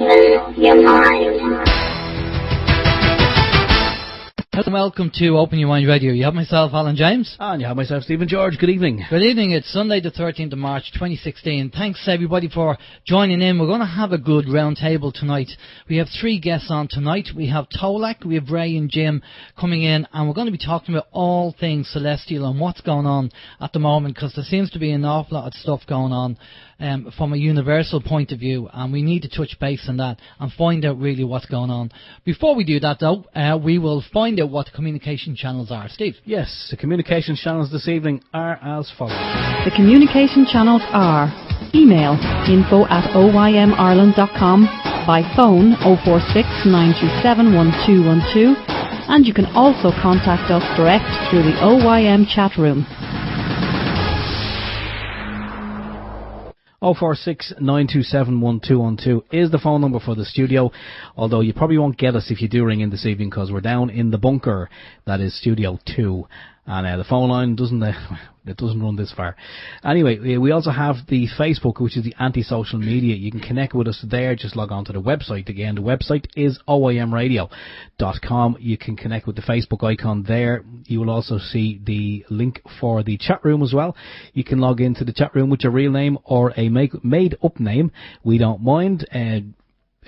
Open your mind. Hello and welcome to Open Your Mind Radio. You have myself, Alan James. And you have myself, Stephen George. Good evening. Good evening. It's Sunday the 13th of March 2016. Thanks everybody for joining in. We're going to have a good round table tonight. We have three guests on tonight. We have Tolec, we have Ray and Jim coming in, and we're going to be talking about all things celestial and what's going on at the moment, because there seems to be an awful lot of stuff going on from a universal point of view, and we need to touch base on that and find out really what's going on. Before we do that though, we will find out what the communication channels are. Steve? Yes, the communication channels this evening are as follows. The communication channels are email info@oymireland.com, by phone 046 927 1212, and you can also contact us direct through the OYM chat room. 046 927 1212 is the phone number for the studio, although you probably won't get us if you do ring in this evening, because we're down in the bunker, that is Studio 2, and the phone line doesn't run this far. Anyway, we also have the Facebook, which is the anti-social media. You can connect with us there. Just log on to the website. Again, the website is OYMradio.com. You can connect with the Facebook icon there. You will also see the link for the chat room as well. You can log into the chat room with your real name or a made-up name. We don't mind.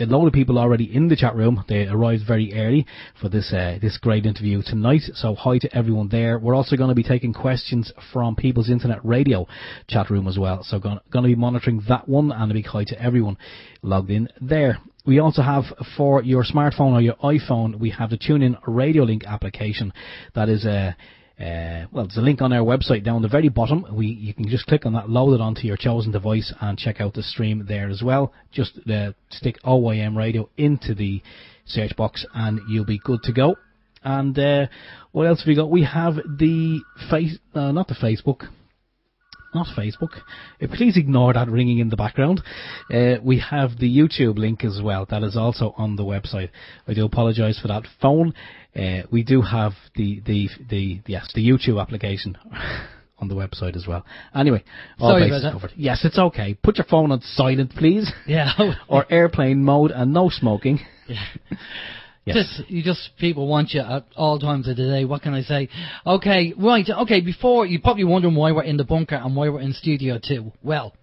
A load of people already in the chat room. They arrived very early for this great interview tonight, so hi to everyone there. We're also going to be taking questions from People's Internet Radio chat room as well, so going to be monitoring that one, and a big hi to everyone logged in there. We also have, for your smartphone or your iPhone, we have the TuneIn Radio Link application. That is there's a link on our website down the very bottom. You can just click on that, load it onto your chosen device, and check out the stream there as well. Just stick OYM Radio into the search box and you'll be good to go. And what else have we got? We have the not Facebook. Please ignore that ringing in the background. We have the YouTube link as well. That is also on the website. I do apologise for that phone. We do have the YouTube application on the website as well. Anyway, all bases covered. Yes, it's okay. Put your phone on silent, please. Yeah. Or airplane mode, and no smoking. Yeah. Yes. People want you at all times of the day. What can I say? Okay, right. Okay, before, you're probably wondering why we're in the bunker and why we're in Studio 2. Well,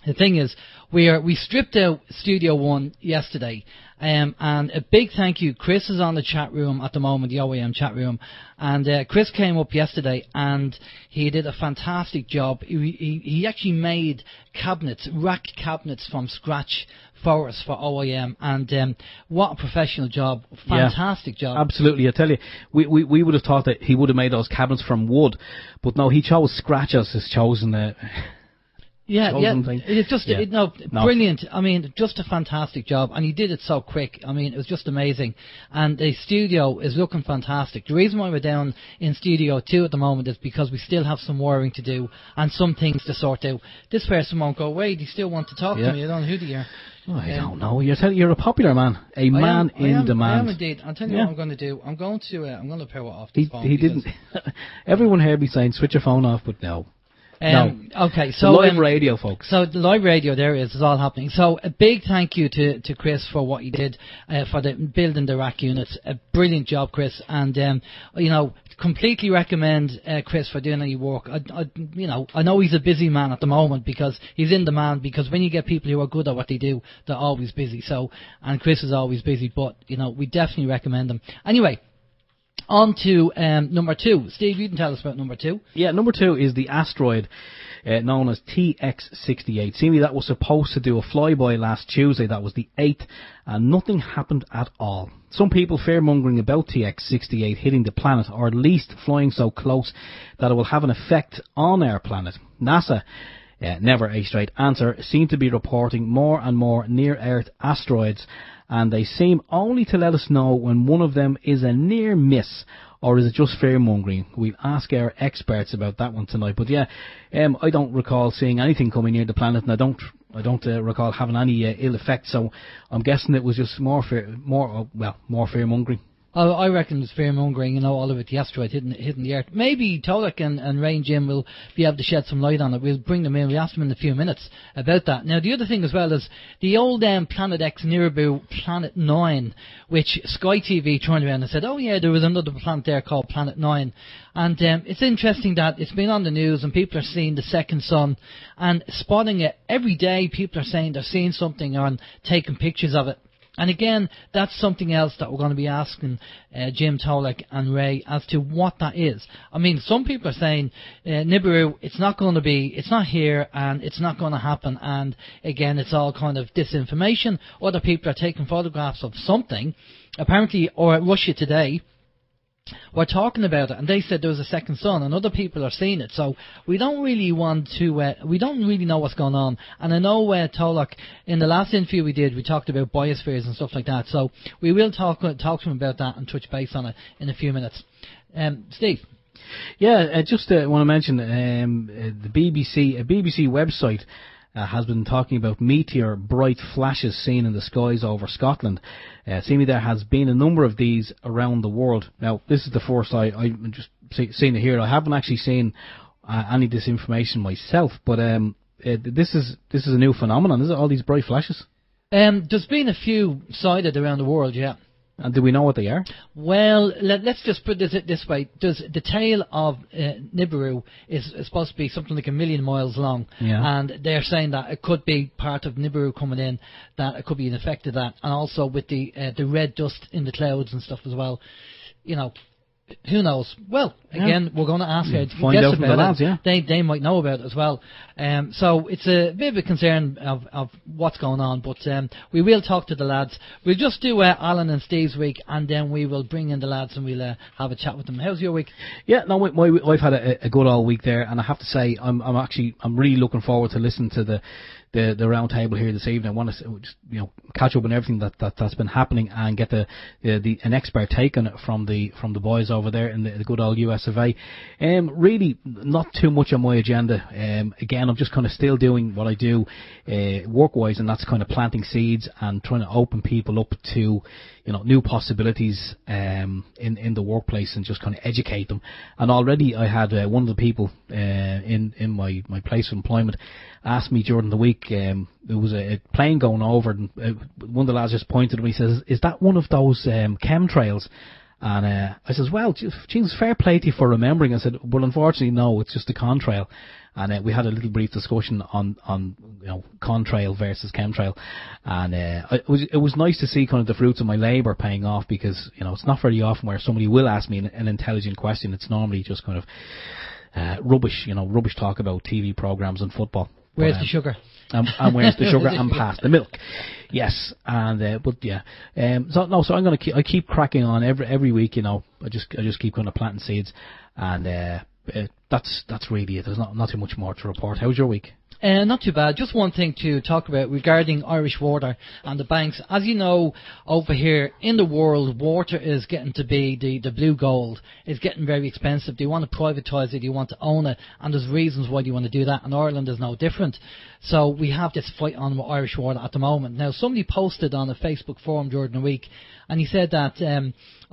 the thing is, we stripped out Studio 1 yesterday, and a big thank you. Chris is on the chat room at the moment, the OEM chat room, and Chris came up yesterday and he did a fantastic job. He actually made racked cabinets from scratch for us, for OYM, and what a professional job. Fantastic job. Absolutely. I tell you, we would have thought that he would have made those cabinets from wood, but no, he chose scratch as his chosen thing. It's just brilliant. I mean, just a fantastic job, and he did it so quick. I mean, it was just amazing, and the studio is looking fantastic. The reason why we're down in Studio 2 at the moment is because we still have some wiring to do and some things to sort out. This person won't go away. They still want to talk to me. I don't know who they are. Oh, I don't know. You're a popular man, man in demand. I am indeed. I'll tell you what I'm going to do. I'm going to power off this phone. He didn't. Everyone heard me saying switch your phone off, but no. Okay, so live radio, folks. So the live radio there is all happening. So a big thank you to Chris for what he did for building the rack units. A brilliant job, Chris, and completely recommend Chris for doing any work. I know he's a busy man at the moment because he's in demand. Because when you get people who are good at what they do, they're always busy. So, and Chris is always busy, but we definitely recommend him. Anyway. On to number 2. Steve, you can tell us about number 2. Yeah, number 2 is the asteroid known as TX68. Seemingly that was supposed to do a flyby last Tuesday. That was the 8th, and nothing happened at all. Some people fear-mongering about TX68 hitting the planet, or at least flying so close that it will have an effect on our planet. NASA, never a straight answer, seem to be reporting more and more near-Earth asteroids, and they seem only to let us know when one of them is a near miss, or is it just fear-mongering? We'll ask our experts about that one tonight. But I don't recall seeing anything coming near the planet, and I don't recall having any ill effects. So I'm guessing it was just more fear-mongering. I reckon it's fear-mongering, all about the asteroid hitting the Earth. Maybe Tolec and Ray and Jim will be able to shed some light on it. We'll bring them in. We'll ask them in a few minutes about that. Now, the other thing as well is the old Planet X Niribu Planet 9, which Sky TV turned around and said, oh yeah, there was another planet there called Planet 9. And it's interesting that it's been on the news and people are seeing the second sun and spotting it every day. People are saying they're seeing something and taking pictures of it. And again, that's something else that we're going to be asking Jim, Tolec and Ray as to what that is. I mean, some people are saying, Nibiru, it's not here and it's not going to happen. And again, it's all kind of disinformation. Other people are taking photographs of something. Apparently, or at Russia Today, we're talking about it, and they said there was a second sun, and other people are seeing it. So we don't really want to. We don't really know what's going on. And I know Tolec, in the last interview we did, we talked about biospheres and stuff like that. So we will talk to him about that and touch base on it in a few minutes. Steve. Yeah, just want to mention the BBC, a BBC website. Has been talking about meteor bright flashes seen in the skies over Scotland. Seemingly there has been a number of these around the world. Now, this is the first I'm just seeing it here. I haven't actually seen any of this information myself, but this is a new phenomenon, is it? All these bright flashes? There's been a few sighted around the world, yeah. And do we know what they are? Well, let's just put it this way. The tail of Nibiru is supposed to be something like 1 million miles long. Yeah. And they're saying that it could be part of Nibiru coming in, that it could be an effect of that. And also with the red dust in the clouds and stuff as well. Who knows? Well, again, we're going to ask her. Find out from the lads, yeah. They might know about it as well. So it's a bit of a concern of what's going on. But we will talk to the lads. We'll just do Alan and Steve's week, and then we will bring in the lads and we'll have a chat with them. How's your week? Yeah, no, I've had a good all week there, and I have to say I'm really looking forward to listening to the round table here this evening. I want to just catch up on everything that's been happening and get an expert take on it from the boys over there in the good old US of A. Really not too much on my agenda. Again, I'm just kind of still doing what I do work-wise, and that's kind of planting seeds and trying to open people up to new possibilities in the workplace and just kind of educate them. And already I had one of the people in my place of employment asked me during the week, there was a plane going over, and one of the lads just pointed at me, he says, is that one of those chemtrails? And I says, well, geez, fair play to you for remembering. I said, well, unfortunately, no, it's just a contrail. And we had a little brief discussion on contrail versus chemtrail, and it was nice to see kind of the fruits of my labour paying off, because it's not very often where somebody will ask me an intelligent question. It's normally just kind of rubbish talk about TV programmes and football. Where's the sugar? And where's the sugar? And past the milk. Yes, and but yeah. So I'm gonna keep cracking on every week. I just keep kind of planting seeds, and that's really it. There's not too much more to report. How's your week? Not too bad. Just one thing to talk about regarding Irish water and the banks. As you know, over here in the world, water is getting to be the blue gold. It's getting very expensive. They want to privatise it. They want to own it. And there's reasons why they want to do that. And Ireland is no different. So we have this fight on with Irish water at the moment. Now, somebody posted on a Facebook forum during the week, and he said that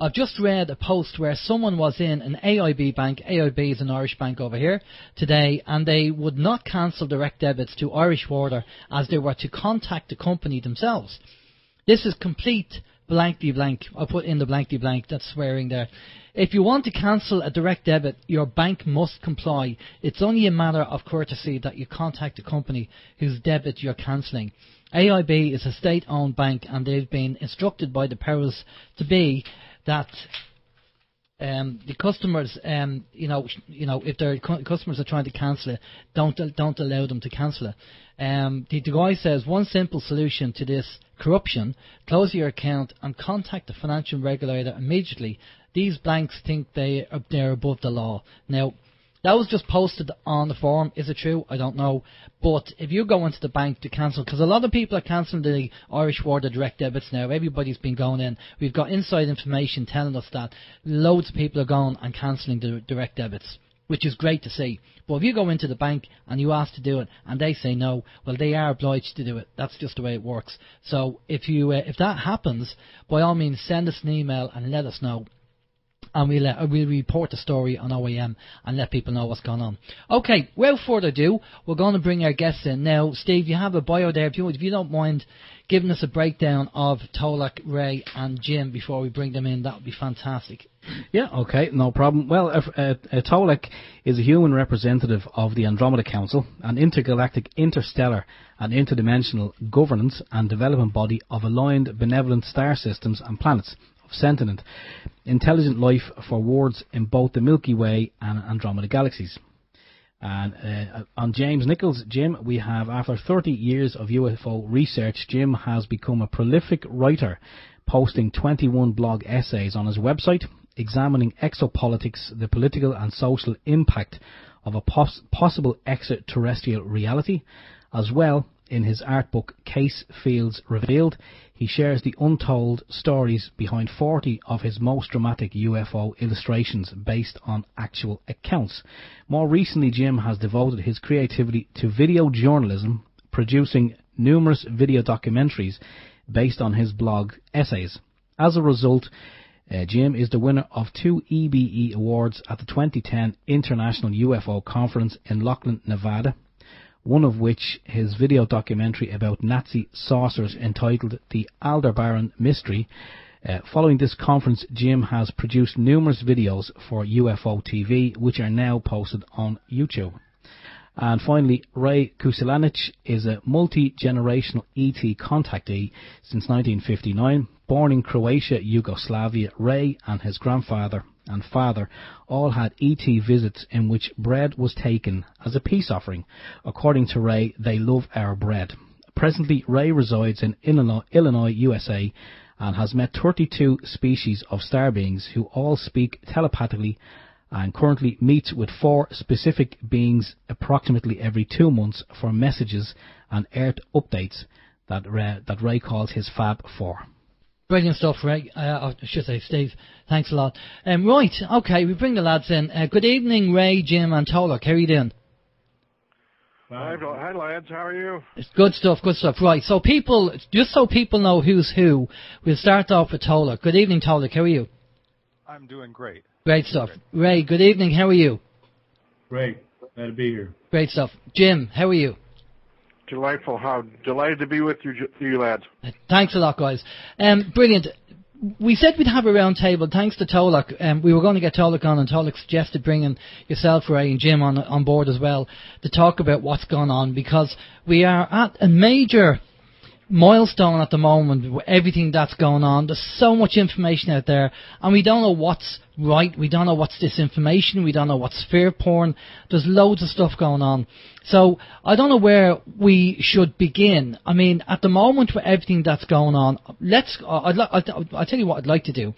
I've just read a post where someone was in an AIB bank. AIB is an Irish bank over here today, and they would not cancel direct debits to Irish Water as they were to contact the company themselves. This is complete blankety blank. I'll put in the blankety blank. That's swearing there. If you want to cancel a direct debit, your bank must comply. It's only a matter of courtesy that you contact the company whose debit you're cancelling. AIB is a state-owned bank, and they've been instructed by the powers to be that the customers, if their customers are trying to cancel it, don't allow them to cancel it. The guy says one simple solution to this corruption: close your account and contact the financial regulator immediately. These banks think they're above the law. Now, that was just posted on the forum. Is it true? I don't know. But if you go into the bank to cancel, because a lot of people are cancelling the Irish Water direct debits now. Everybody's been going in. We've got inside information telling us that loads of people are going and cancelling the direct debits. which is great to see. But if you go into the bank and you ask to do it and they say no, well, they are obliged to do it. That's just the way it works. So if that happens, by all means, send us an email and let us know. And we'll report the story on OYM and let people know what's going on. Okay, without further ado, we're going to bring our guests in. Now, Steve, you have a bio there. If you don't mind giving us a breakdown of Tolec, Ray and Jim before we bring them in, that would be fantastic. Yeah, okay, no problem. Well, Tolec is a human representative of the Andromeda Council, an intergalactic, interstellar and interdimensional governance and development body of aligned benevolent star systems and planets of sentient, intelligent life for wards in both the Milky Way and Andromeda galaxies. And on James Nichols, Jim, we have, after 30 years of UFO research, Jim has become a prolific writer, posting 21 blog essays on his website, examining exopolitics, the political and social impact of a possible extraterrestrial reality. As well, in his art book Case Fields Revealed, he shares the untold stories behind 40 of his most dramatic UFO illustrations based on actual accounts. More recently, Jim has devoted his creativity to video journalism, producing numerous video documentaries based on his blog essays. As a result, Jim is the winner of 2 EBE awards at the 2010 International UFO Conference in Laughlin, Nevada, one of which his video documentary about Nazi saucers entitled The Aldebaran Mystery. Following this conference, Jim has produced numerous videos for UFO TV, which are now posted on YouTube. And finally, Ray Kosulandich is a multi-generational ET contactee since 1959. Born in Croatia, Yugoslavia, Ray and his grandfather and father all had ET visits in which bread was taken as a peace offering. According to Ray, they love our bread. Presently, Ray resides in Illinois, USA, and has met 32 species of star beings who all speak telepathically, and currently meets with 4 specific beings approximately every 2 months for messages and Earth updates that Ray calls his Fab 4. Brilliant stuff, Ray. I should say, Steve. Thanks a lot. Right, okay, we bring the lads in. Good evening, Ray, Jim and Tolec. How are you doing? Hi, lads. How are you? It's good stuff, good stuff. Right, so just so people know who's who, we'll start off with Tolec. Good evening, Tolec. How are you? I'm doing great. Great stuff. Ray, good evening. How are you? Great. Glad to be here. Great stuff. Jim, how are you? Delightful. How delighted to be with you lads. Thanks a lot, guys. Brilliant. We said we'd have a round table. Thanks to Tolec. We were going to get Tolec on, and Tolec suggested bringing yourself, Ray, and Jim on board as well to talk about what's going on, because we are at a major milestone at the moment with everything that's going on. There's so much information out there, and we don't know what's right, we don't know what's disinformation, we don't know what's fear porn. There's loads of stuff going on. So I don't know where we should begin. I mean, at the moment with everything that's going on, I'll tell you what I'd like to do.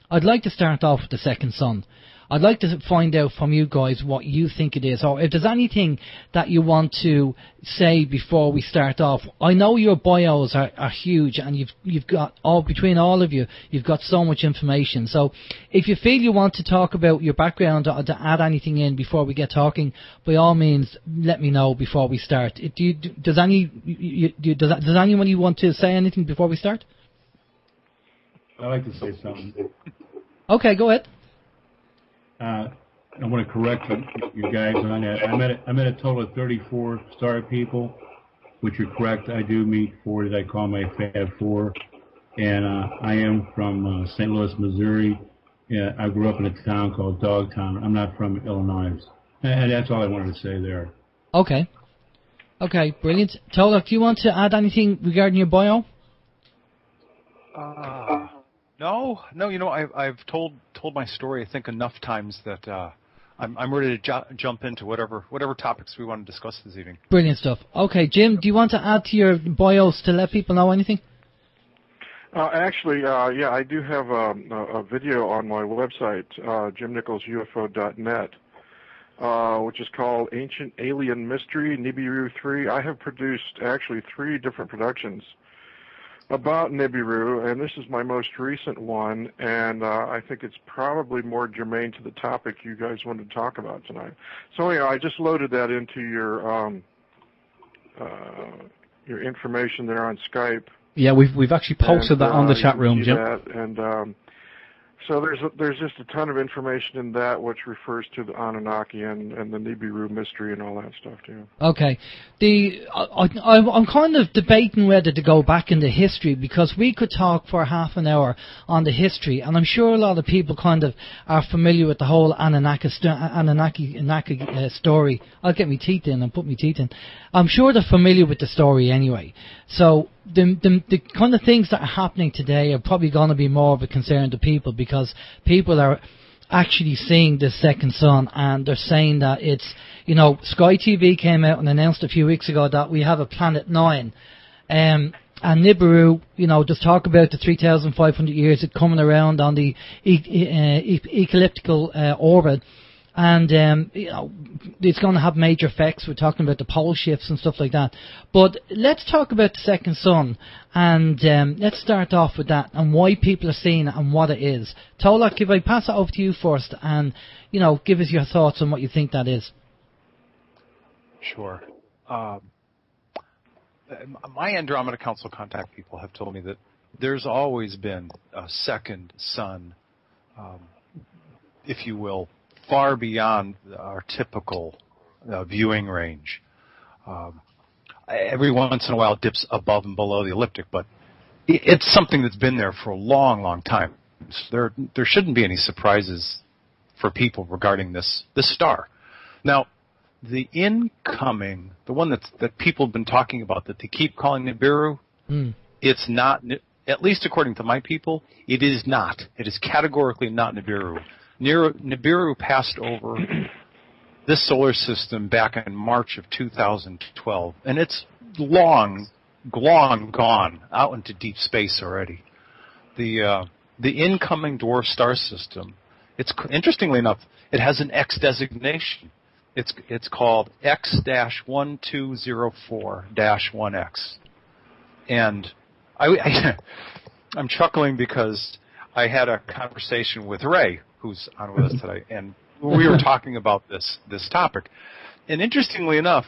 I'd like to start off with the second sun. I'd like to find out from you guys what you think it is, or if there's anything that you want to say before we start off. I know your bios are huge, and you've got between all of you, you've got so much information. So if you feel you want to talk about your background or to add anything in before we get talking, by all means, let me know before we start. Does anyone you want to say anything before we start? I'd like to say something. Okay, go ahead. I want to correct you guys on that. I met a total of 34 star people, which are correct. I do meet 4 that I call my Fab 4, and I am from St. Louis, Missouri. I grew up in a town called Dogtown. I'm not from Illinois, and that's all I wanted to say there. Okay, brilliant. Tolec, do you want to add anything regarding your bio? No. You know, I've told my story, I think, enough times that I'm ready to jump into whatever topics we want to discuss this evening. Brilliant stuff. Okay, Jim, do you want to add to your bios to let people know anything? Actually, I do have a video on my website, jimnicholsufo.net, which is called Ancient Alien Mystery, Nibiru 3. I have produced actually 3 different productions about Nibiru, and this is my most recent one, and I think it's probably more germane to the topic you guys wanted to talk about tonight. So anyhow, I just loaded that into your information there on Skype. Yeah, we've actually posted that on the chat room, Jim. And so there's just a ton of information in that which refers to the Anunnaki and the Nibiru mystery and all that stuff too. Okay, I'm kind of debating whether to go back into history, because we could talk for half an hour on the history, and I'm sure a lot of people kind of are familiar with the whole Anunnaki story. I'll get my teeth in and put my teeth in. I'm sure they're familiar with the story anyway. So the kind of things that are happening today are probably going to be more of a concern to people, because people are actually seeing this second sun, and they're saying that it's, Sky TV came out and announced a few weeks ago that we have a Planet 9. And Nibiru, just talk about the 3,500 years it coming around on the ecliptical orbit. And, it's going to have major effects. We're talking about the pole shifts and stuff like that. But let's talk about the second sun. And let's start off with that and why people are seeing it and what it is. Tolec, if I pass it over to you first and, give us your thoughts on what you think that is. Sure. My Andromeda Council contact people have told me that there's always been a second sun, if you will, far beyond our typical viewing range. Every once in a while it dips above and below the ecliptic, but it's something that's been there for a long, long time. There shouldn't be any surprises for people regarding this star. Now, the incoming, the one that people have been talking about that they keep calling Nibiru, it's not, at least according to my people, it is not. It is categorically not Nibiru. Nibiru passed over this solar system back in March of 2012, and it's long gone out into deep space already. The incoming dwarf star system, it's interestingly enough, it has an X designation. It's called X-1204-1X, and I'm chuckling because I had a conversation with Ray, who's on with us today, and we were talking about this topic. And interestingly enough,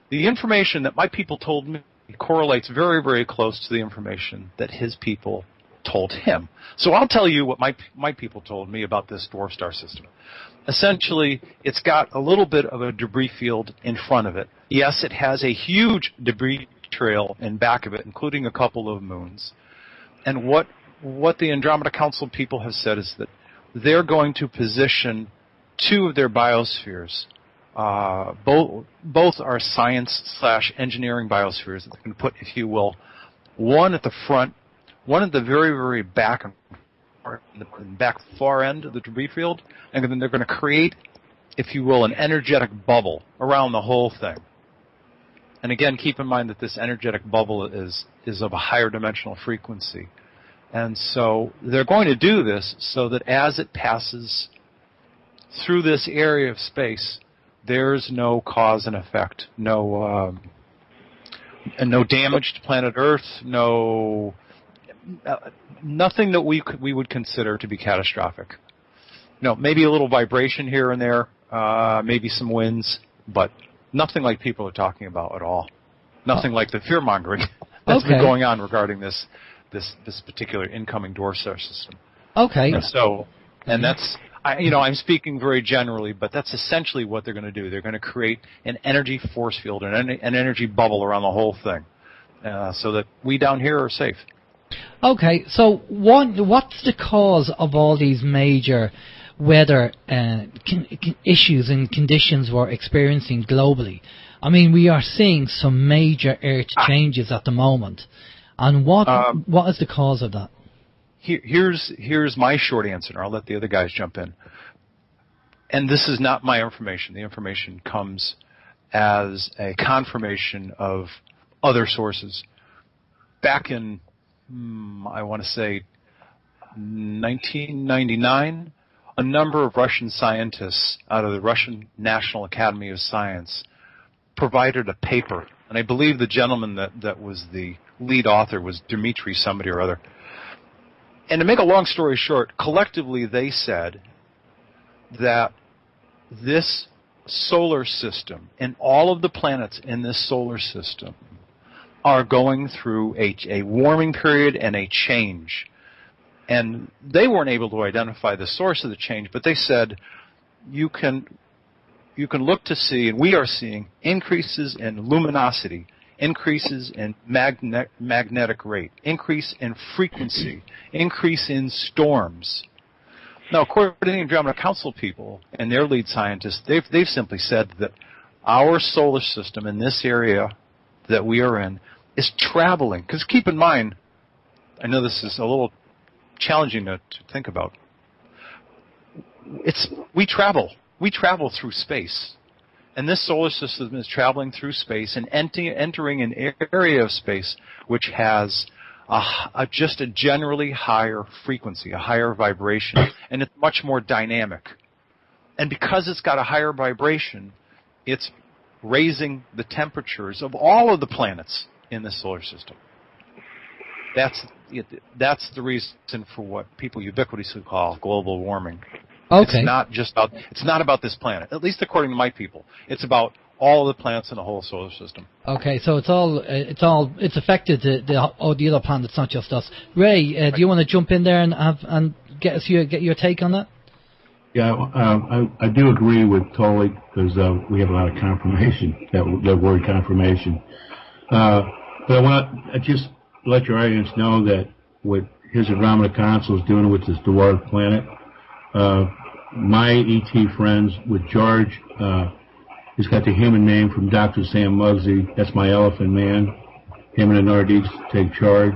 the information that my people told me correlates very, very close to the information that his people told him. So I'll tell you what my people told me about this dwarf star system. Essentially, it's got a little bit of a debris field in front of it. Yes, it has a huge debris trail in back of it, including a couple of moons. And what the Andromeda Council people have said is that they're going to position two of their biospheres. Both are science/engineering biospheres that they can put, if you will, one at the front, one at the very, very back far end of the debris field, and then they're going to create, if you will, an energetic bubble around the whole thing. And again, keep in mind that this energetic bubble is of a higher dimensional frequency. And so they're going to do this so that as it passes through this area of space, there's no cause and effect, no damage to planet Earth, nothing that we would consider to be catastrophic. Maybe a little vibration here and there, maybe some winds, but nothing like people are talking about at all. Nothing like the fear-mongering that's been going on regarding this particular incoming dwarf star system. Okay. And that's, I'm speaking very generally, but that's essentially what they're going to do. They're going to create an energy force field, an energy bubble around the whole thing, so that we down here are safe. Okay, so what's the cause of all these major weather issues and conditions we're experiencing globally? I mean, we are seeing some major Earth changes at the moment. And what is the cause of that? Here's my short answer, and I'll let the other guys jump in. And this is not my information. The information comes as a confirmation of other sources. Back in, I want to say, 1999, a number of Russian scientists out of the Russian National Academy of Science provided a paper And I believe the gentleman that was the lead author was Dimitri somebody or other. And to make a long story short, collectively they said that this solar system and all of the planets in this solar system are going through a warming period and a change. And they weren't able to identify the source of the change, but they said you can look to see, and we are seeing, increases in luminosity, increases in magnetic rate, increase in frequency, increase in storms. Now, according to the Andromeda Council people and their lead scientists, they've simply said that our solar system in this area that we are in is traveling. Because keep in mind, I know this is a little challenging to think about. We travel through space. And this solar system is traveling through space and entering an area of space which has just a generally higher frequency, a higher vibration, and it's much more dynamic. And because it's got a higher vibration, it's raising the temperatures of all of the planets in the solar system. That's the reason for what people ubiquitously call global warming. Okay. It's not about this planet, at least according to my people. It's about all of the planets in the whole solar system. Okay, so it's affected the other planets, not just us. Ray, do you want to jump in there and get your take on that? Yeah, I do agree with Tolec because we have a lot of confirmation, that word confirmation. But I want to just let your audience know that what his Andromeda Council is doing with this dwarf planet, my ET friends with George, he's got the human name from Dr. Sam Muggsy. That's my elephant man. Him and the Nordiques take charge.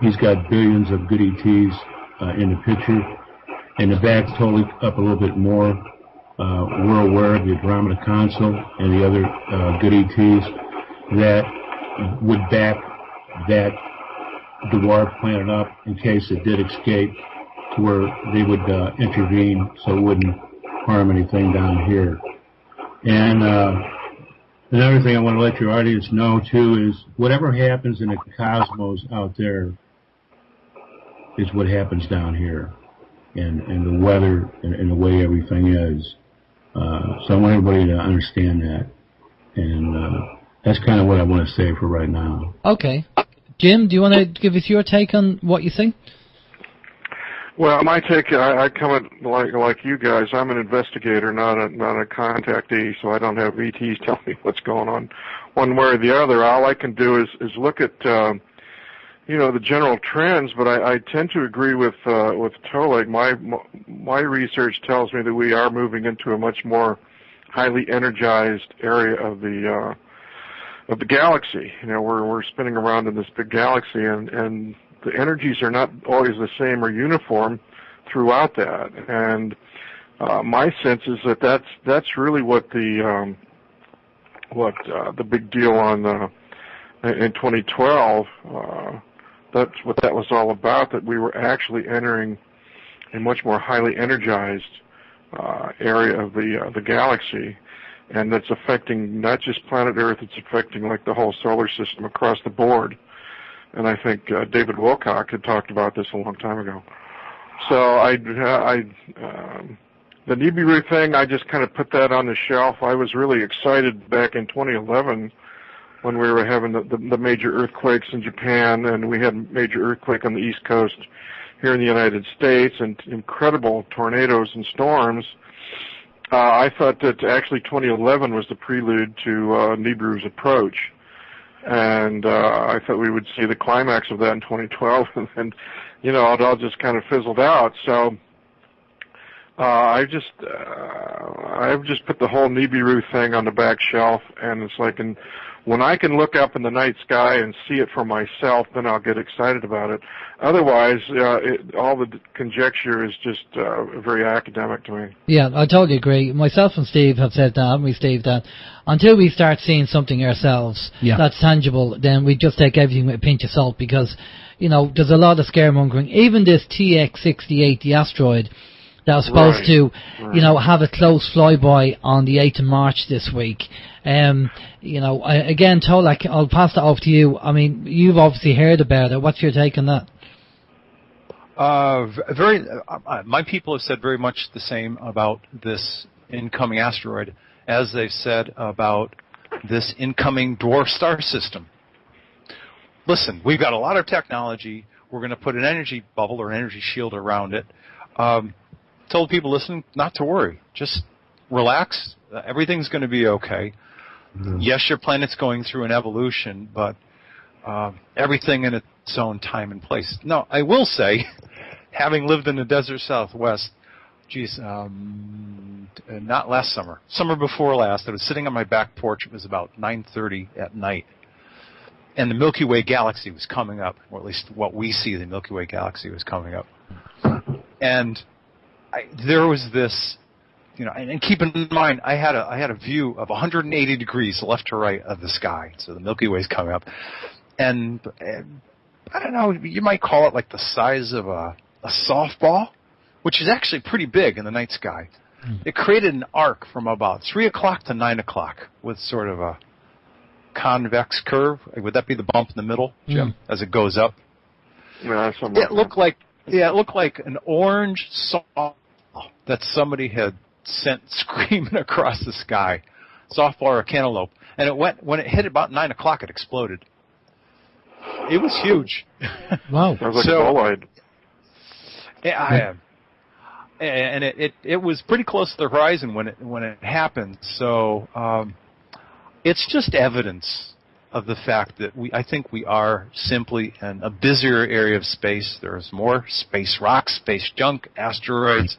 He's got billions of good ETs in the picture. And the back's totally up a little bit more. We're aware of the Andromeda Council and the other good ETs that would back that dwarf planet up in case it did escape, to where they would intervene so it wouldn't harm anything down here. And another thing I want to let your audience know, too, is whatever happens in the cosmos out there is what happens down here, and the weather and the way everything is. So I want everybody to understand that. And that's kind of what I want to say for right now. Okay. Jim, do you want to give us your take on what you think? Well, my take, I come at like you guys. I'm an investigator, not a contactee, so I don't have ETs tell me what's going on one way or the other. All I can do is look at the general trends, but I tend to agree with Tolec. My research tells me that we are moving into a much more highly energized area of the galaxy. We're spinning around in this big galaxy, and the energies are not always the same or uniform throughout that. And my sense is that that's really what the big deal on in 2012. That's what that was all about. That we were actually entering a much more highly energized area of the galaxy, and that's affecting not just planet Earth. It's affecting like the whole solar system across the board. And I think David Wilcock had talked about this a long time ago. So the Nibiru thing, I just kind of put that on the shelf. I was really excited back in 2011 when we were having the major earthquakes in Japan, and we had a major earthquake on the East Coast here in the United States, and incredible tornadoes and storms. I thought that actually 2011 was the prelude to Nibiru's approach. And I thought we would see the climax of that in 2012, and it all just kind of fizzled out. So I've just put the whole Nibiru thing on the back shelf, and it's like, when I can look up in the night sky and see it for myself, then I'll get excited about it. Otherwise, all the conjecture is just very academic to me. Yeah, I totally agree. Myself and Steve have said that, haven't we, Steve, that until we start seeing something ourselves that's tangible, then we just take everything with a pinch of salt, because, there's a lot of scaremongering. Even this TX68, the asteroid, that was supposed Right. to, you know, have a close flyby on the 8th of March this week. You know, again, Tolec, I'll pass that off to you. I mean, you've obviously heard about it. What's your take on that? My people have said very much the same about this incoming asteroid as they've said about this incoming dwarf star system. Listen, we've got a lot of technology. We're going to put an energy bubble or an energy shield around it. Tell people listening not to worry. Just relax. Everything's going to be okay. Mm-hmm. Yes, your planet's going through an evolution, but everything in its own time and place. Now, I will say, having lived in the desert Southwest, not last summer, summer before last, I was sitting on my back porch. It was about 9:30 at night, and the Milky Way galaxy was coming up, or at least what we see, the Milky Way galaxy was coming up. And there was this, you know, and keep in mind, I had a view of 180 degrees left to right of the sky, so the Milky Way's coming up, and I don't know, you might call it like the size of a softball, which is actually pretty big in the night sky. It created an arc from about 3 o'clock to 9 o'clock with sort of a convex curve. Would that be the bump in the middle, Jim, as it goes up? Yeah, it looked like an orange softball that somebody had sent screaming across the sky, softball or a cantaloupe, and when it hit about 9 o'clock, it exploded. It was huge. Wow! Sounds like a boloid. Yeah, and it was pretty close to the horizon when it happened. So it's just evidence of the fact that I think we are simply in a busier area of space. There's more space rocks, space junk, asteroids,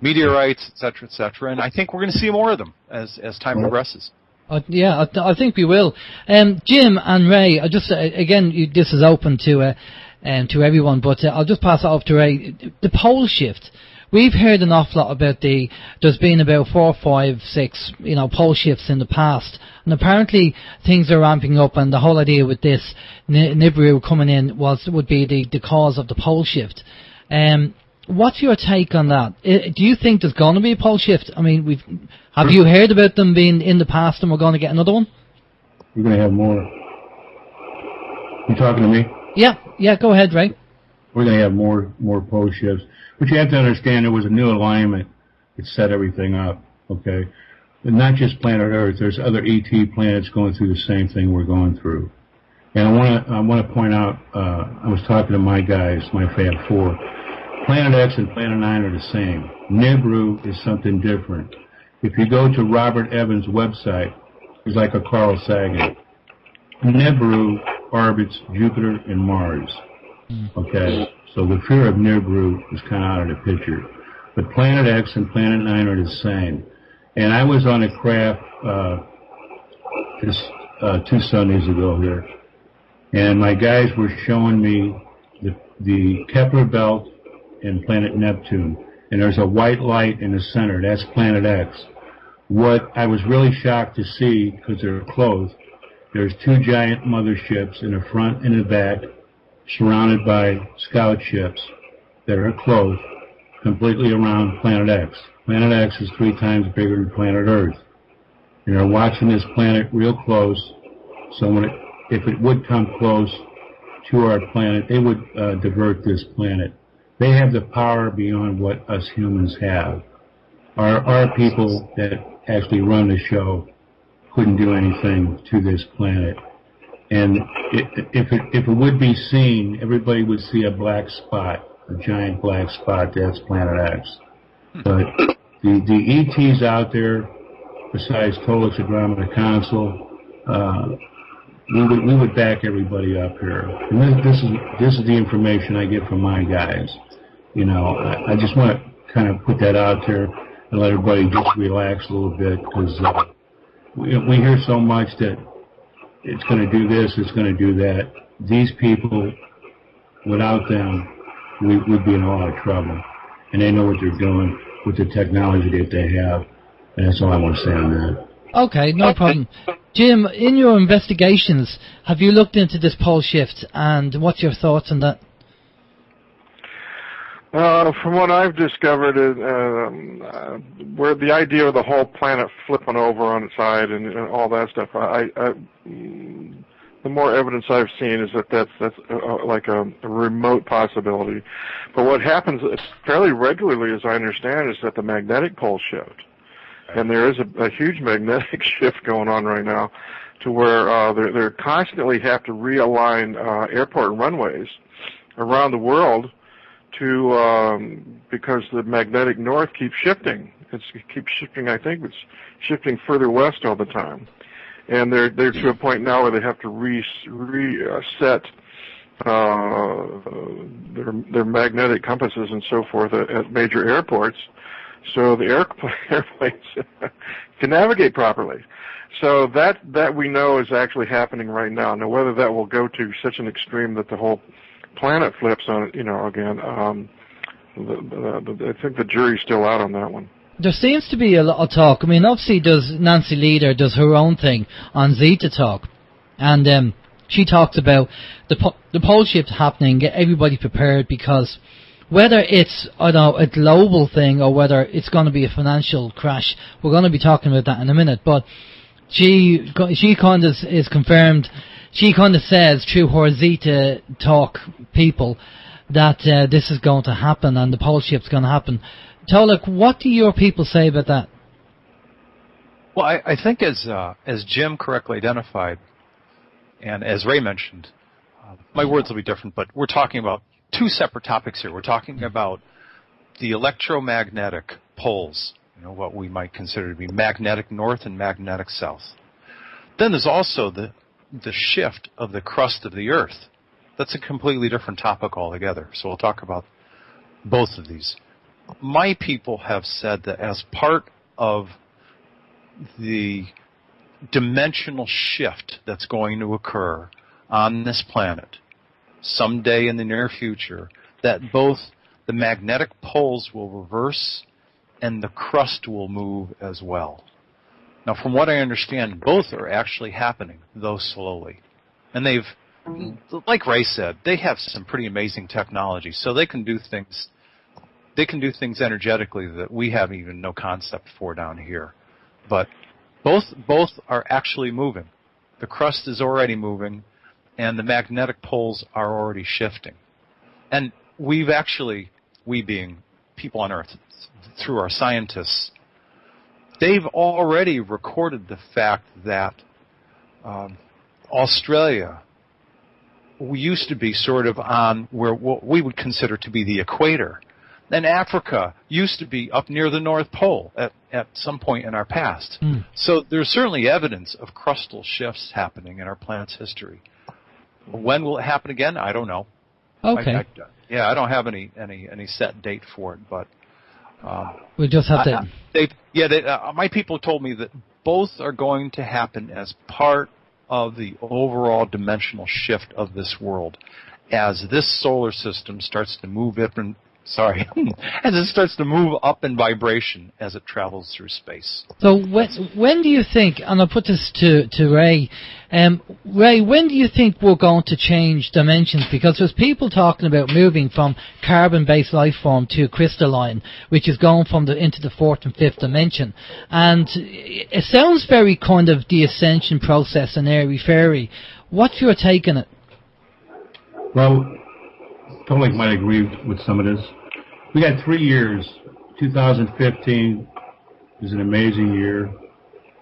meteorites, etc., and I think we're going to see more of them as time progresses. Yeah, I think we will. Jim and Ray, again, this is open to everyone, but I'll just pass it off to Ray. The pole shift. We've heard an awful lot about there's been about 4, 5, 6, pole shifts in the past, and apparently things are ramping up, and the whole idea with this Niribu coming in would be the cause of the pole shift. What's your take on that? Do you think there's going to be a pole shift? I mean, have you heard about them being in the past and we're going to get another one? We're going to have more. You talking to me? Yeah, go ahead, Ray. We're going to have more pole shifts. But you have to understand there was a new alignment that set everything up, okay? But not just planet Earth. There's other ET planets going through the same thing we're going through. And I want to point out, I was talking to my guys, my Fab 4. Planet X and Planet 9 are the same. Niribu is something different. If you go to Robert Evans' website, he's like a Carl Sagan. Niribu orbits Jupiter and Mars. Okay? So the fear of Niribu is kind of out of the picture. But Planet X and Planet 9 are the same. And I was on a craft just 2 Sundays ago here, and my guys were showing me the Kepler belt and planet Neptune, and there's a white light in the center. That's Planet X. What I was really shocked to see, because they're close, there's 2 giant motherships in the front and the back, surrounded by scout ships that are close, completely around Planet X. Planet X is 3 times bigger than planet Earth. And they're watching this planet real close, so if it would come close to our planet, they would divert this planet. They have the power beyond what us humans have. Our people that actually run the show couldn't do anything to this planet. And if it would be seen, everybody would see a black spot, a giant black spot. That's Planet X. But the ETs out there, besides Tolec's Andromeda Council, we would back everybody up here. And this is the information I get from my guys. I just want to kind of put that out there and let everybody just relax a little bit, because we hear so much that it's going to do this, it's going to do that. These people, without them, we'd be in a lot of trouble. And they know what they're doing with the technology that they have. And that's all I want to say on that. Okay, no problem. Jim, in your investigations, have you looked into this pole shift, and what's your thoughts on that? From what I've discovered, where the idea of the whole planet flipping over on its side and all that stuff, the more evidence I've seen is that that's like a remote possibility. But what happens fairly regularly, as I understand, is that the magnetic poles shift. And there is a huge magnetic shift going on right now to where they constantly have to realign airport runways around the world because the magnetic north keeps shifting. It keeps shifting. I think it's shifting further west all the time, and they're to a point now where they have to reset their magnetic compasses and so forth at major airports, so the airplanes can navigate properly. So that we know is actually happening right now. Now, whether that will go to such an extreme that the whole planet flips on it, again, I think the jury's still out on that one. There seems to be a lot of talk. I mean, obviously, Nancy Leader does her own thing on Zeta Talk, and she talks about the pole shift happening, get everybody prepared, because whether it's a global thing or whether it's going to be a financial crash, we're going to be talking about that in a minute. But she kind of is confirmed. She kind of says through her Zeta Talk people that this is going to happen and the pole shift's going to happen. Tolec, what do your people say about that? Well, I think as Jim correctly identified, and as Ray mentioned, my words will be different, but we're talking about two separate topics here. We're talking about the electromagnetic poles, what we might consider to be magnetic north and magnetic south. Then there's also the shift of the crust of the Earth. That's a completely different topic altogether. So we'll talk about both of these. My people have said that as part of the dimensional shift that's going to occur on this planet someday in the near future, that both the magnetic poles will reverse and the crust will move as well. Now, from what I understand, both are actually happening, though slowly. And they've, like Ray said, they have some pretty amazing technology, so they can do things. They can do things energetically that we have even no concept for down here. But both are actually moving. The crust is already moving, and the magnetic poles are already shifting. And we being people on Earth, through our scientists, they've already recorded the fact that Australia used to be sort of on where what we would consider to be the equator. Then Africa used to be up near the North Pole at some point in our past. So there's certainly evidence of crustal shifts happening in our planet's history. When will it happen again? I don't know. Okay. I don't have any set date for it, but we just have to. My people told me that both are going to happen as part of the overall dimensional shift of this world, as this solar system starts to move as it starts to move up in vibration as it travels through space. So when do you think, and I'll put this to Ray, Ray, when do you think we're going to change dimensions? Because there's people talking about moving from carbon-based life form to crystalline, which is going into the fourth and fifth dimension. And it sounds very kind of the ascension process and airy-fairy. What's your take on it? Well, Tolec might agree with some of this. We got 3 years. 2015 is an amazing year.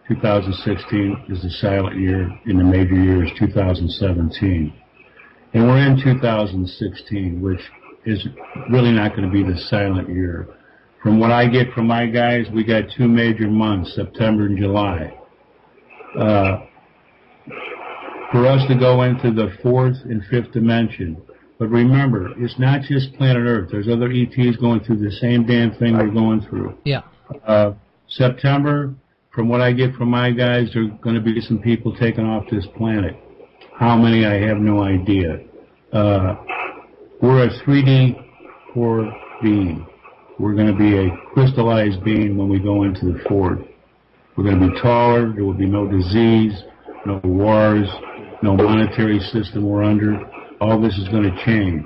2016 is the silent year, and the major year is 2017. And we're in 2016, which is really not going to be the silent year. From what I get from my guys, we got 2 major months, September and July. For us to go into the fourth and fifth dimension. But remember, it's not just planet Earth. There's other ETs going through the same damn thing we're going through. Yeah. September, from what I get from my guys, there are going to be some people taken off this planet. How many, I have no idea. We're a 3D core being. We're going to be a crystallized being when we go into the fourth. We're going to be taller. There will be no disease, no wars, no monetary system we're under. All this is going to change.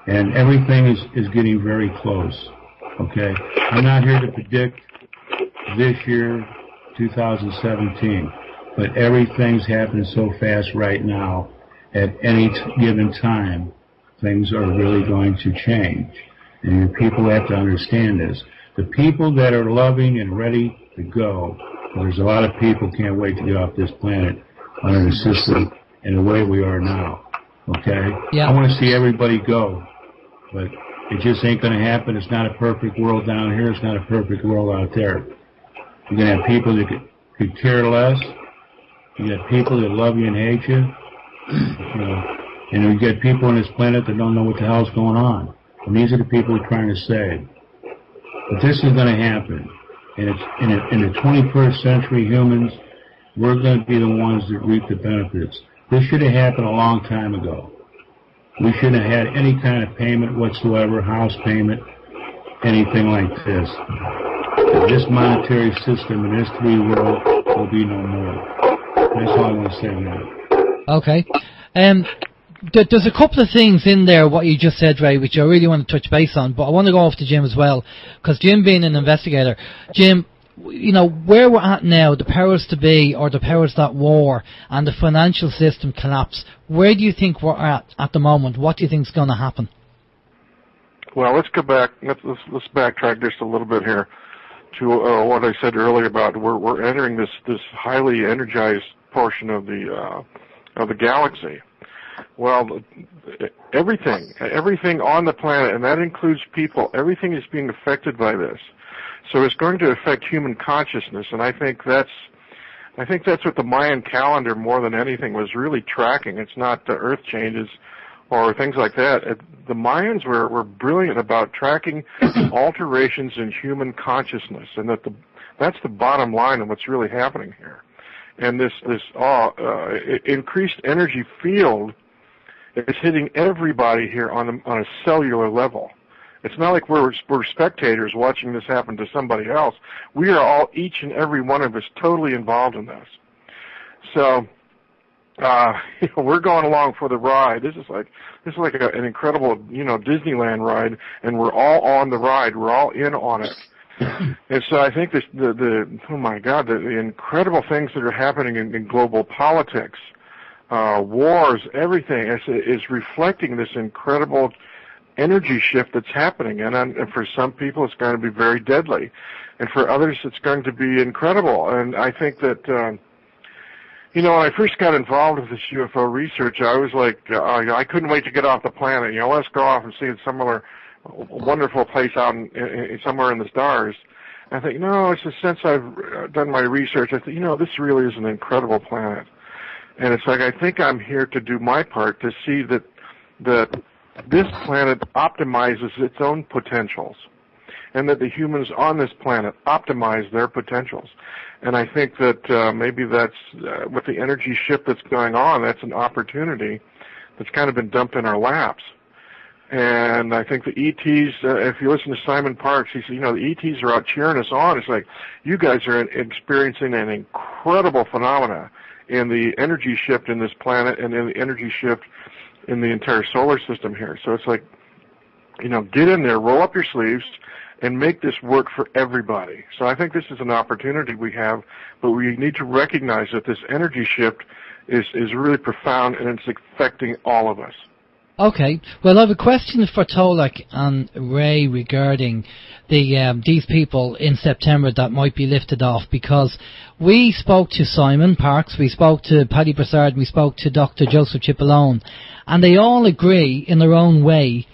And everything is getting very close, okay? I'm not here to predict this year, 2017, but everything's happening so fast right now. At any given time, things are really going to change. And your people have to understand this. The people that are loving and ready to go, there's a lot of people can't wait to get off this planet under the system and the way we are now, okay? Yeah. I want to see everybody go, but it just ain't going to happen. It's not a perfect world down here. It's not a perfect world out there. You're going to have people that could care less. You got people that love you and hate you. And you get people on this planet that don't know what the hell's going on. And these are the people we're trying to save. But this is going to happen. And it's in the 21st century, humans, we're going to be the ones that reap the benefits. This should have happened a long time ago. We shouldn't have had any kind of payment whatsoever, house payment, anything like this. This monetary system in this 3D world will be no more. That's all I want to say now. Okay. There's a couple of things in there, what you just said, Ray, which I really want to touch base on, but I want to go off to Jim as well, because Jim being an investigator, Jim, where we're at now, the powers to be, or the powers that war, and the financial system collapse, where do you think we're at the moment? What do you think is going to happen? Well, let's go back, let's backtrack just a little bit here to what I said earlier about we're entering this highly energized portion of the galaxy. Well, everything on the planet, and that includes people, everything is being affected by this. So it's going to affect human consciousness, and I think that's what the Mayan calendar more than anything was really tracking. It's not the Earth changes or things like that. The Mayans were brilliant about tracking alterations in human consciousness, and that's the bottom line of what's really happening here. And this increased energy field is hitting everybody here on a cellular level. It's not like we're spectators watching this happen to somebody else. We are all, each and every one of us, totally involved in this. So we're going along for the ride. This is like an incredible Disneyland ride, and we're all on the ride. We're all in on it. And so I think the incredible things that are happening in global politics, wars, everything is reflecting this incredible energy shift that's happening. And for some people, it's going to be very deadly, and for others, it's going to be incredible. And I think that when I first got involved with this UFO research, I was like, I couldn't wait to get off the planet. Let's go off and see some other wonderful place out somewhere in the stars. I think, no, it's since I've done my research, I think, this really is an incredible planet. And it's like, I think I'm here to do my part to see that this planet optimizes its own potentials, and that the humans on this planet optimize their potentials. And I think that maybe that's, with the energy shift that's going on, that's an opportunity that's kind of been dumped in our laps. And I think the ETs, if you listen to Simon Parks, he said, the ETs are out cheering us on. It's like, you guys are experiencing an incredible phenomena in the energy shift in this planet and in the energy shift in the entire solar system here. So it's like, get in there, roll up your sleeves, and make this work for everybody. So I think this is an opportunity we have, but we need to recognize that this energy shift is really profound, and it's affecting all of us. Okay, well, I have a question for Tolec and Ray regarding these people in September that might be lifted off, because we spoke to Simon Parks, we spoke to Paddy Broussard, and we spoke to Dr. Joseph Cipollone, and they all agree in their own way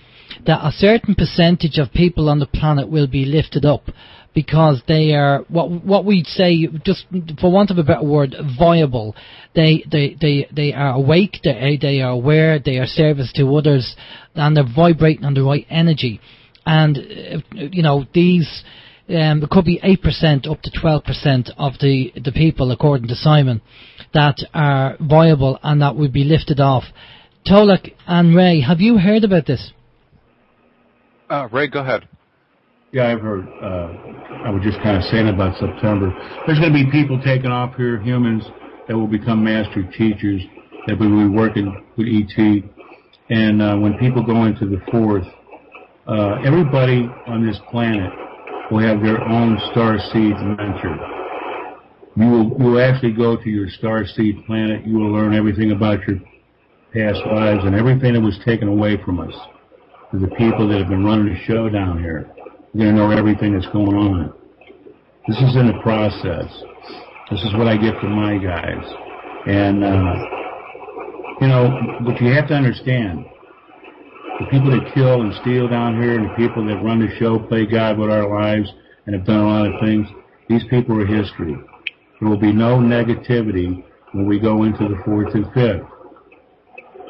that a certain percentage of people on the planet will be lifted up, because they are what we'd say, just for want of a better word, viable. They are awake, they are aware, they are service to others, and they're vibrating on the right energy. And these it could be 8% up to 12% of the people, according to Simon, that are viable and that would be lifted off. Tolec and Ray, have you heard about this? Ray, go ahead. Yeah, I've heard. I was just kind of saying about September. There's going to be people taking off here, humans that will become master teachers, that will be working with ET, And when people go into the fourth, everybody on this planet will have their own star seeds mentored. You will actually go to your star seed planet. You will learn everything about your past lives and everything that was taken away from us. To the people that have been running the show down here, you're going to know everything that's going on. This is in the process. This is what I get from my guys. And, but you have to understand, the people that kill and steal down here and the people that run the show, play God with our lives, and have done a lot of things, these people are history. There will be no negativity when we go into the fourth and fifth.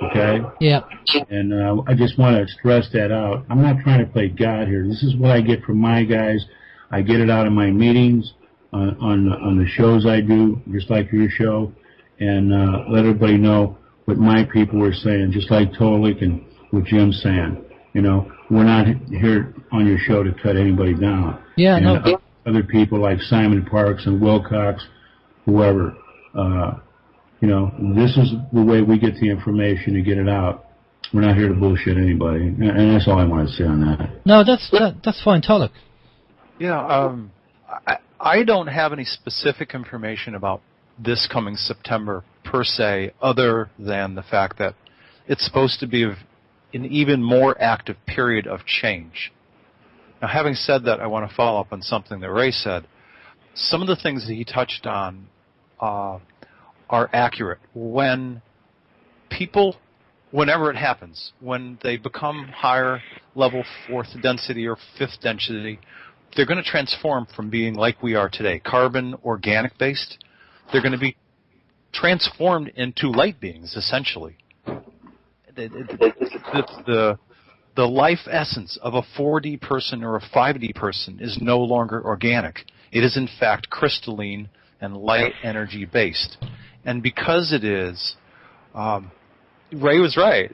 Okay? Yeah. And I just want to stress that out. I'm not trying to play God here. This is what I get from my guys. I get it out of my meetings, on the shows I do, just like your show, and let everybody know what my people are saying, just like Tolec and what Jim's saying. We're not here on your show to cut anybody down. Yeah, and no. Other people like Simon Parks and Wilcox, whoever, this is the way we get the information to get it out. We're not here to bullshit anybody, and that's all I want to say on that. No, that's fine, Tolec. Yeah, I don't have any specific information about this coming September per se, other than the fact that it's supposed to be an even more active period of change. Now, having said that, I want to follow up on something that Ray said. Some of the things that he touched on are accurate. When people, whenever it happens, when they become higher level fourth density or fifth density, they're going to transform from being like we are today, carbon, organic-based. They're going to be transformed into light beings, essentially. The life essence of a 4D person or a 5D person is no longer organic. It is, in fact, crystalline and light energy-based. And because it is, Ray was right.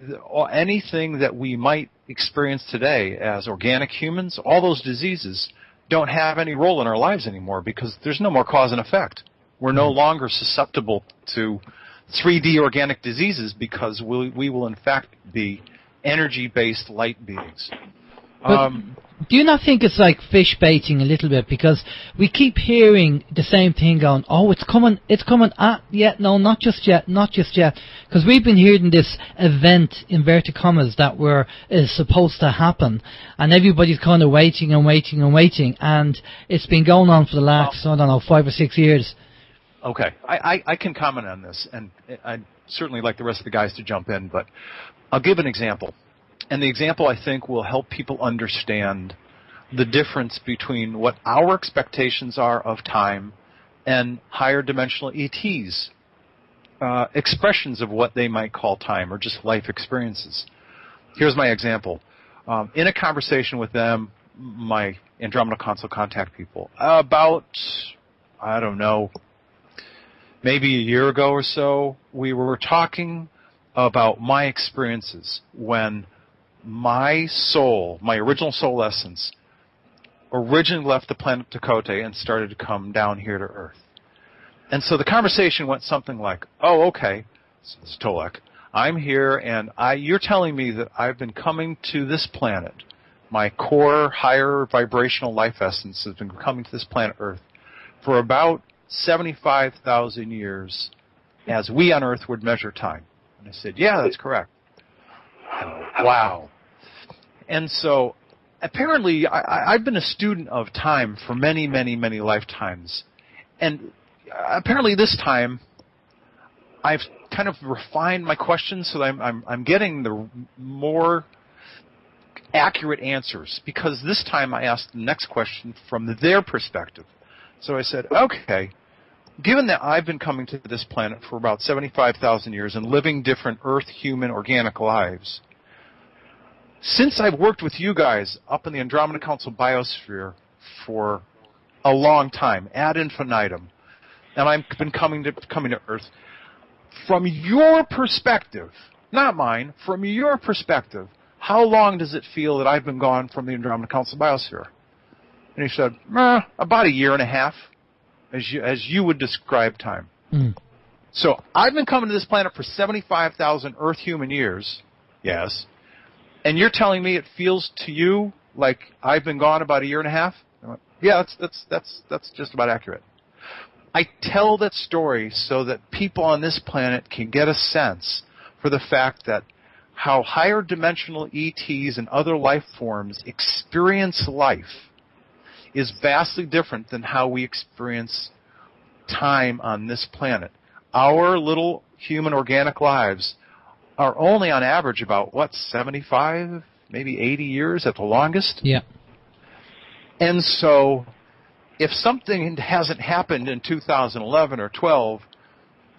Anything that we might experience today as organic humans, all those diseases don't have any role in our lives anymore because there's no more cause and effect. We're no longer susceptible to 3D organic diseases because we will in fact be energy-based light beings. Do you not think it's like fish baiting a little bit? Because we keep hearing the same thing going, oh, it's coming, yet, no, not just yet. Because we've been hearing this event, inverted commas, that is supposed to happen. And everybody's kind of waiting. And it's been going on for the last, 5 or 6 years. Okay. I can comment on this, and I'd certainly like the rest of the guys to jump in, but I'll give an example. And the example, I think, will help people understand the difference between what our expectations are of time and higher dimensional ETs, expressions of what they might call time or just life experiences. Here's my example. In a conversation with them, my Andromeda Council contact people, about, I don't know, maybe a year ago or so, we were talking about my experiences when my soul, my original soul essence, originally left the planet Dakota and started to come down here to Earth. And so the conversation went something like, oh, okay, this is Tolec, I'm here and you're telling me that I've been coming to this planet. My core, higher vibrational life essence has been coming to this planet Earth for about 75,000 years as we on Earth would measure time. And I said, yeah, that's correct. Wow. And so, apparently, I've been a student of time for many, many, many lifetimes. And apparently this time, I've kind of refined my questions so that I'm getting the more accurate answers. Because this time I asked the next question from their perspective. So I said, okay, given that I've been coming to this planet for about 75,000 years and living different Earth, human, organic lives, since I've worked with you guys up in the Andromeda Council biosphere for a long time, ad infinitum, and I've been coming to Earth, from your perspective, not mine, from your perspective, how long does it feel that I've been gone from the Andromeda Council biosphere? And he said, about a year and a half, as you would describe time. So I've been coming to this planet for 75,000 Earth human years, Yes. And you're telling me it feels to you like I've been gone about a year and a half? I went, yeah, that's just about accurate. I tell that story so that people on this planet can get a sense for the fact that how higher dimensional ETs and other life forms experience life is vastly different than how we experience time on this planet. Our little human organic lives are only on average about, 75, maybe 80 years at the longest? Yeah. And so if something hasn't happened in 2011 or 12,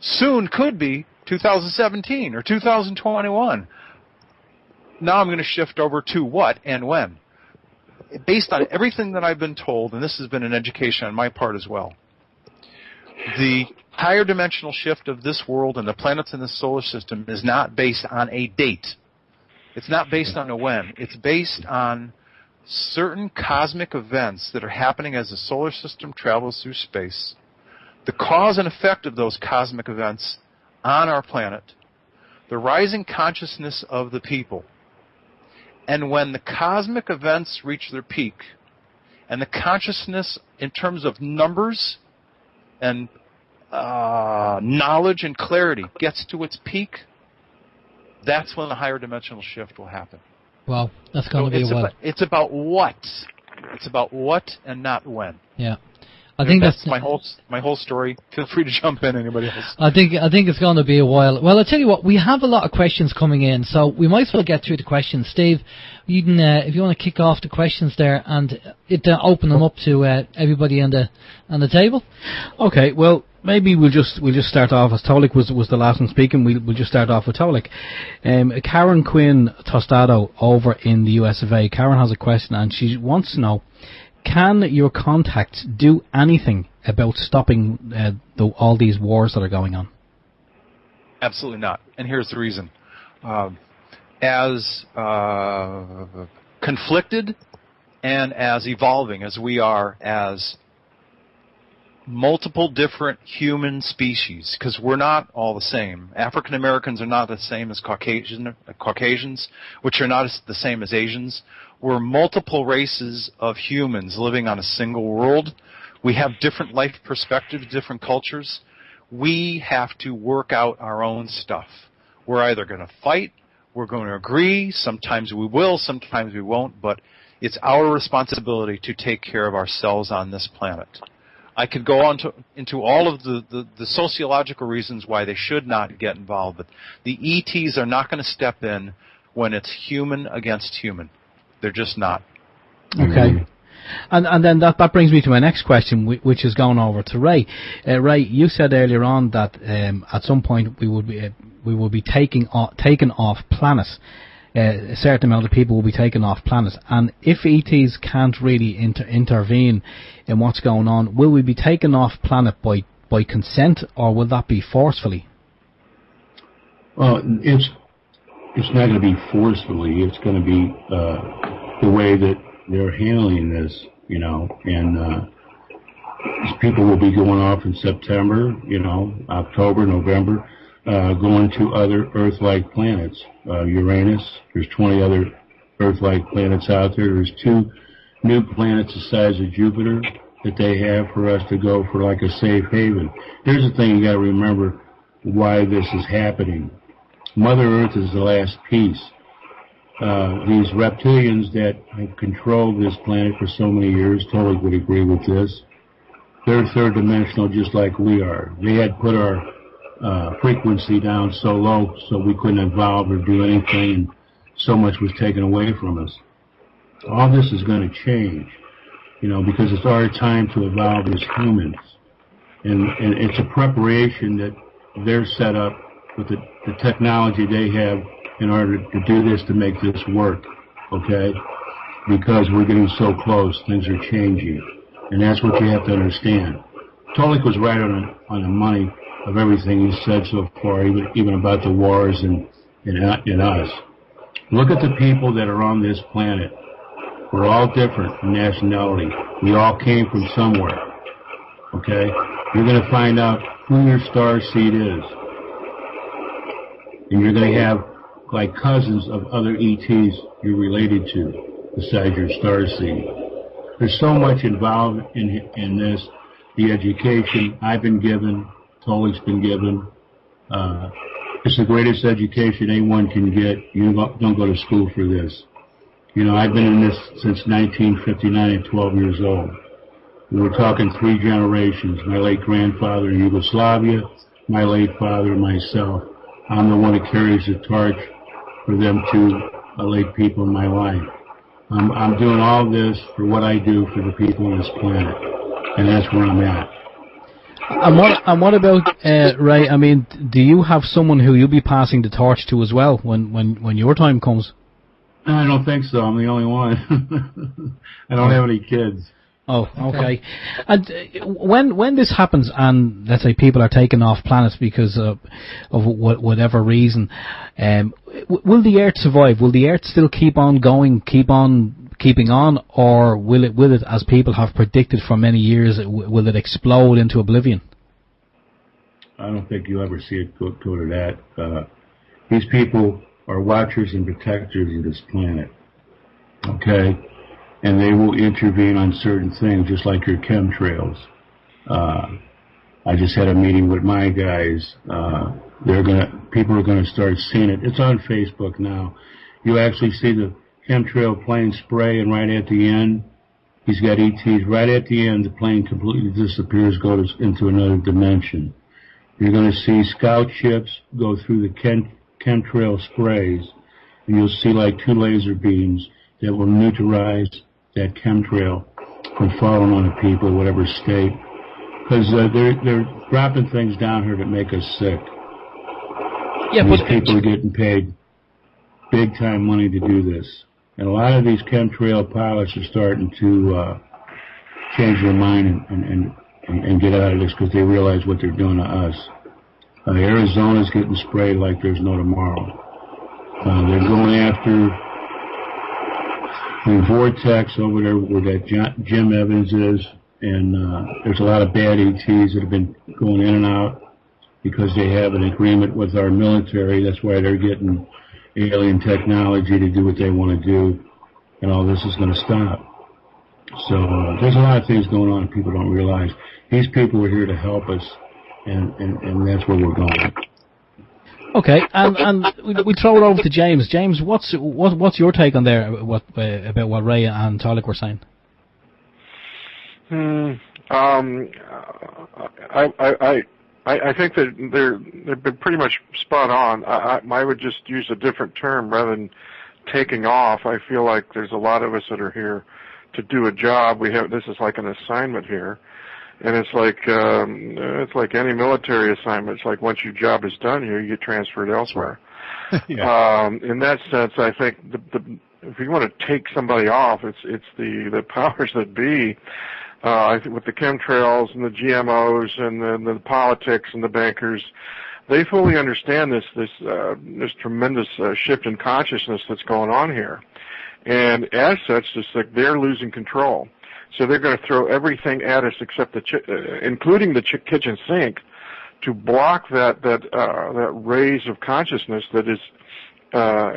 soon could be 2017 or 2021. Now I'm going to shift over to what and when. Based on everything that I've been told, and this has been an education on my part as well, the higher dimensional shift of this world and the planets in the solar system is not based on a date. It's not based on a when. It's based on certain cosmic events that are happening as the solar system travels through space, the cause and effect of those cosmic events on our planet, the rising consciousness of the people. And when the cosmic events reach their peak, and the consciousness in terms of numbers and knowledge and clarity gets to its peak, that's when the higher dimensional shift will happen. Well, that's going to be a while. It's about what. It's about what and not when. Yeah. I think that's my whole story. Feel free to jump in, anybody else. I think it's going to be a while. Well, I'll tell you what, we have a lot of questions coming in, so we might as well get through the questions. Steve, you can, if you want to kick off the questions there and open them up to everybody on the table. Okay, well, maybe we'll just start off, as Tolec was the last one speaking, we'll just start off with Tolec. Karen Quinn Tostado over in the US of A. Karen has a question and she wants to know, can your contacts do anything about stopping all these wars that are going on? Absolutely not. And here's the reason. As conflicted and as evolving as we are as multiple different human species, because we're not all the same. African Americans are not the same as Caucasians, which are not the same as Asians. We're multiple races of humans living on a single world. We have different life perspectives, different cultures. We have to work out our own stuff. We're either going to fight, we're going to agree, sometimes we will, sometimes we won't, but it's our responsibility to take care of ourselves on this planet. I could go on into all of the sociological reasons why they should not get involved, but the ETs are not going to step in when it's human against human. They're just not. Okay. And then that brings me to my next question, which is going over to Ray. Ray, you said earlier on that at some point we will be taken off planet. A certain amount of people will be taken off planet. And if ETs can't really intervene in what's going on, will we be taken off planet by consent, or will that be forcefully? Well, it's not going to be forcefully. It's going to be the way that they're handling this, and people will be going off in September, October, November, going to other Earth-like planets. Uranus, there's 20 other Earth-like planets out there. There's 2 new planets the size of Jupiter that they have for us to go for like a safe haven. Here's the thing you got to remember why this is happening. Mother Earth is the last piece. These reptilians that have controlled this planet for so many years, Tolec would agree with this, they're third dimensional just like we are. They had put our frequency down so low so we couldn't evolve or do anything, and so much was taken away from us. All this is going to change, because it's our time to evolve as humans. And it's a preparation that they're set up with the technology they have in order to do this, to make this work, okay? Because we're getting so close, things are changing. And that's what you have to understand. Tolec was right on the money of everything he's said so far, even about the wars and us. Look at the people that are on this planet. We're all different in nationality. We all came from somewhere, okay? You're going to find out who your star seed is. And you're going to have like cousins of other ETs you're related to besides your star seed. There's so much involved in this. The education I've been given, Tolec's been given. It's the greatest education anyone can get. You don't go to school for this. You know, I've been in this since 1959 at 12 years old. We were talking 3 generations. My late grandfather in Yugoslavia, my late father, and myself. I'm the one that carries the torch for them 2 late people in my life. I'm doing all this for what I do for the people on this planet. And that's where I'm at. And what about, Ray, I mean, do you have someone who you'll be passing the torch to as well when your time comes? I don't think so. I'm the only one. I don't have any kids. Oh, okay. And when this happens, and let's say people are taken off planets because of whatever reason, will the Earth survive? Will the Earth still keep on going, keeping on, or will it, as people have predicted for many years, will it explode into oblivion? I don't think you'll ever see it go to that. These people are watchers and protectors of this planet. Okay? And they will intervene on certain things, just like your chemtrails. I just had a meeting with my guys. People are gonna start seeing it. It's on Facebook now. You actually see the chemtrail plane spray, and right at the end, he's got ETs. Right at the end, the plane completely disappears, goes into another dimension. You're going to see scout ships go through the chemtrail sprays, and you'll see like 2 laser beams that will neutralize that chemtrail from falling on the people, whatever state. Because they're dropping things down here that make us sick. Yeah, these people are getting paid big time money to do this. And a lot of these chemtrail pilots are starting to change their mind and get out of this because they realize what they're doing to us. Arizona's getting sprayed like there's no tomorrow. They're going after the vortex over there where that Jim Evans is, and there's a lot of bad ETs that have been going in and out because they have an agreement with our military. That's why they're getting alien technology to do what they want to do, and all this is going to stop. So there's a lot of things going on that people don't realize. These people are here to help us, and that's where we're going. Okay, and we throw it over to James. James, what's your take on there about what Ray and Tolec were saying? I think that they've been pretty much spot on. I would just use a different term rather than taking off. I feel like there's a lot of us that are here to do a job. This is like an assignment here, and it's like any military assignment. It's like once your job is done here, you get transferred elsewhere. Yeah. In that sense, I think if you want to take somebody off, it's the powers that be. I think with the chemtrails and the GMOs and the politics and the bankers, they fully understand this tremendous shift in consciousness that's going on here, and as such, just like they're losing control. So they're going to throw everything at us except including the kitchen sink, to block that raise of consciousness that is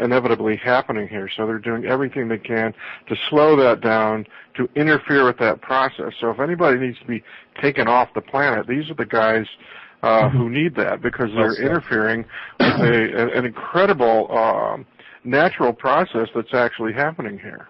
inevitably happening here. So they're doing everything they can to slow that down, to interfere with that process. So if anybody needs to be taken off the planet, these are the guys who need that, because they're interfering with an incredible natural process that's actually happening here.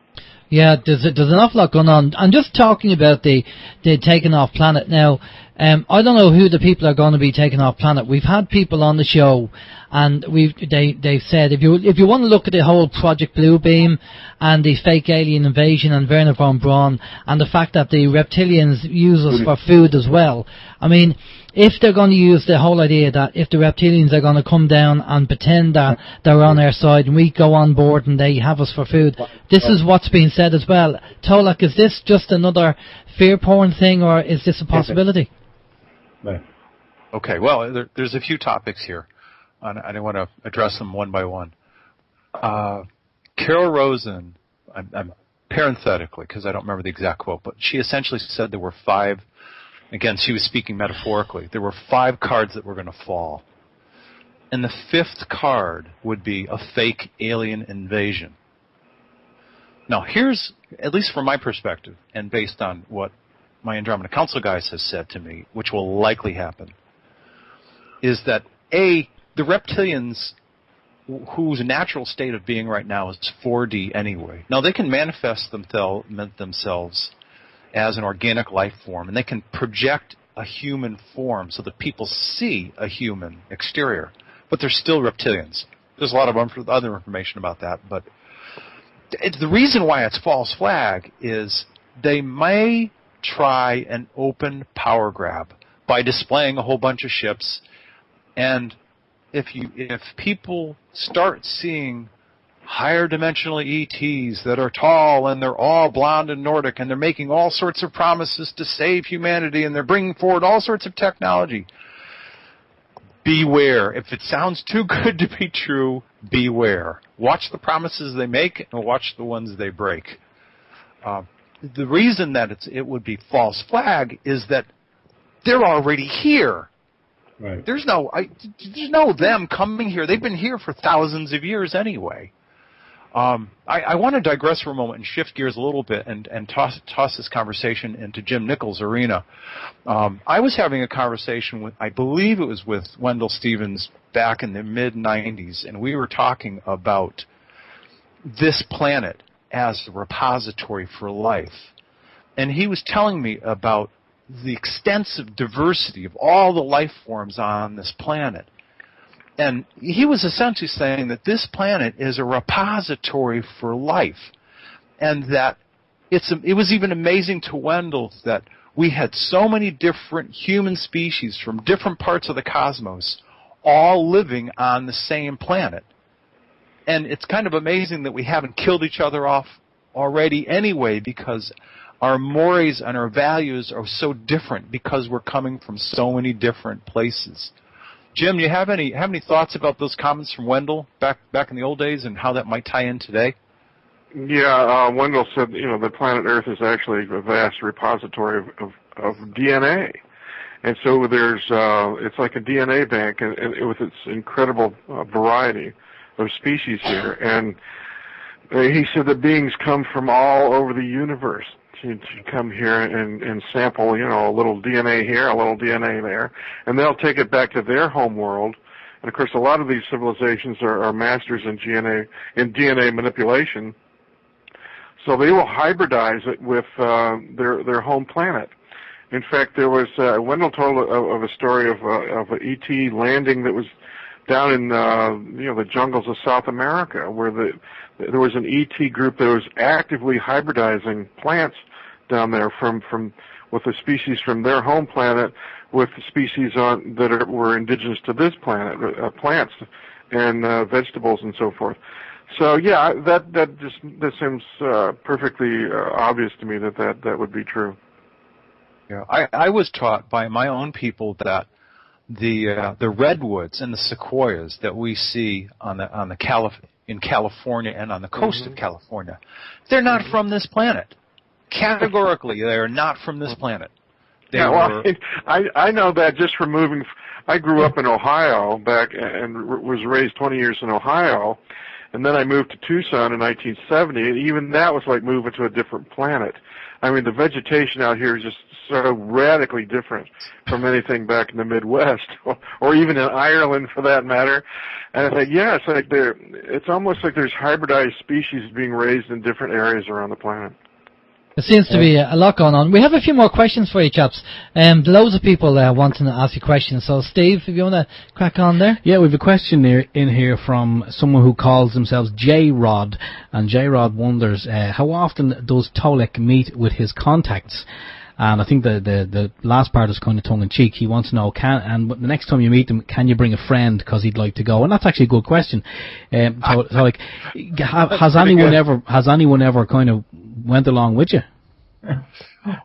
Yeah, there's an awful lot going on. I'm just talking about the taken off planet now. I don't know who the people are going to be taken off planet. We've had people on the show, and they've said if you want to look at the whole Project Bluebeam and the fake alien invasion and Werner von Braun and the fact that the reptilians use us for food as well. I mean, if they're going to use the whole idea that if the reptilians are going to come down and pretend that they're on our side and we go on board and they have us for food, this is what's being said as well. Tolec, is this just another fear porn thing, or is this a possibility? Okay, well, there's a few topics here, and I want to address them one by one. Carol Rosen, I'm parenthetically, because I don't remember the exact quote, but she essentially said there were 5, again, she was speaking metaphorically, there were 5 cards that were going to fall. And the fifth card would be a fake alien invasion. Now, here's, at least from my perspective, and based on what my Andromeda Council guys has said to me, which will likely happen, is that, A, the reptilians, whose natural state of being right now is 4D anyway. Now, they can manifest themselves as an organic life form, and they can project a human form so that people see a human exterior, but they're still reptilians. There's a lot of other information about that, but the reason why it's false flag is they may try an open power grab by displaying a whole bunch of ships, and if people start seeing higher dimensional ETs that are tall and they're all blonde and Nordic and they're making all sorts of promises to save humanity and they're bringing forward all sorts of technology, beware. If it sounds too good to be true, beware. Watch the promises they make and watch the ones they break. The reason that it would be false flag is that they're already here. Right. There's no them coming here. They've been here for thousands of years anyway. I want to digress for a moment and shift gears a little bit and toss this conversation into Jim Nichols' arena. I was having a conversation with, I believe it was with Wendell Stevens back in the mid-'90s, and we were talking about this planet as a repository for life. And he was telling me about the extensive diversity of all the life forms on this planet. And he was essentially saying that this planet is a repository for life, and that it was even amazing to Wendell that we had so many different human species from different parts of the cosmos all living on the same planet. And it's kind of amazing that we haven't killed each other off already anyway, because our mores and our values are so different because we're coming from so many different places. Jim, do you have any thoughts about those comments from Wendell back in the old days and how that might tie in today? Yeah, Wendell said, the planet Earth is actually a vast repository of DNA. And so it's like a DNA bank and with its incredible variety of species here. And he said that beings come from all over the universe to come here and sample, a little DNA here, a little DNA there, and they'll take it back to their home world. And of course, a lot of these civilizations are masters in DNA manipulation, so they will hybridize it with their home planet. In fact, there was Wendell told of a story of an ET landing that was down in the jungles of South America, where there was an ET group that was actively hybridizing plants down there with the species from their home planet with the species that were indigenous to this planet, plants and vegetables and so forth. So yeah, that seems perfectly obvious to me that would be true. Yeah, I was taught by my own people that the redwoods and the sequoias that we see in California and on the coast of California, they're not from this planet. Categorically, they are not from this planet. I know that just from moving. I grew up in Ohio and was raised 20 years in Ohio, and then I moved to Tucson in 1970, and even that was like moving to a different planet. I mean, the vegetation out here is just so radically different from anything back in the Midwest, or even in Ireland for that matter. And I think, yeah, it's almost like there's hybridized species being raised in different areas around the planet. There seems to be a lot going on. We have a few more questions for you, chaps. Loads of people wanting to ask you questions. So, Steve, if you want to crack on there. Yeah, we have a question in here from someone who calls themselves J-Rod. And J-Rod wonders, how often does Tolec meet with his contacts? And I think the last part is kind of tongue-in-cheek. He wants to know, the next time you meet him, can you bring a friend because he'd like to go? And that's actually a good question. Tolec, has anyone ever kind of went along with you?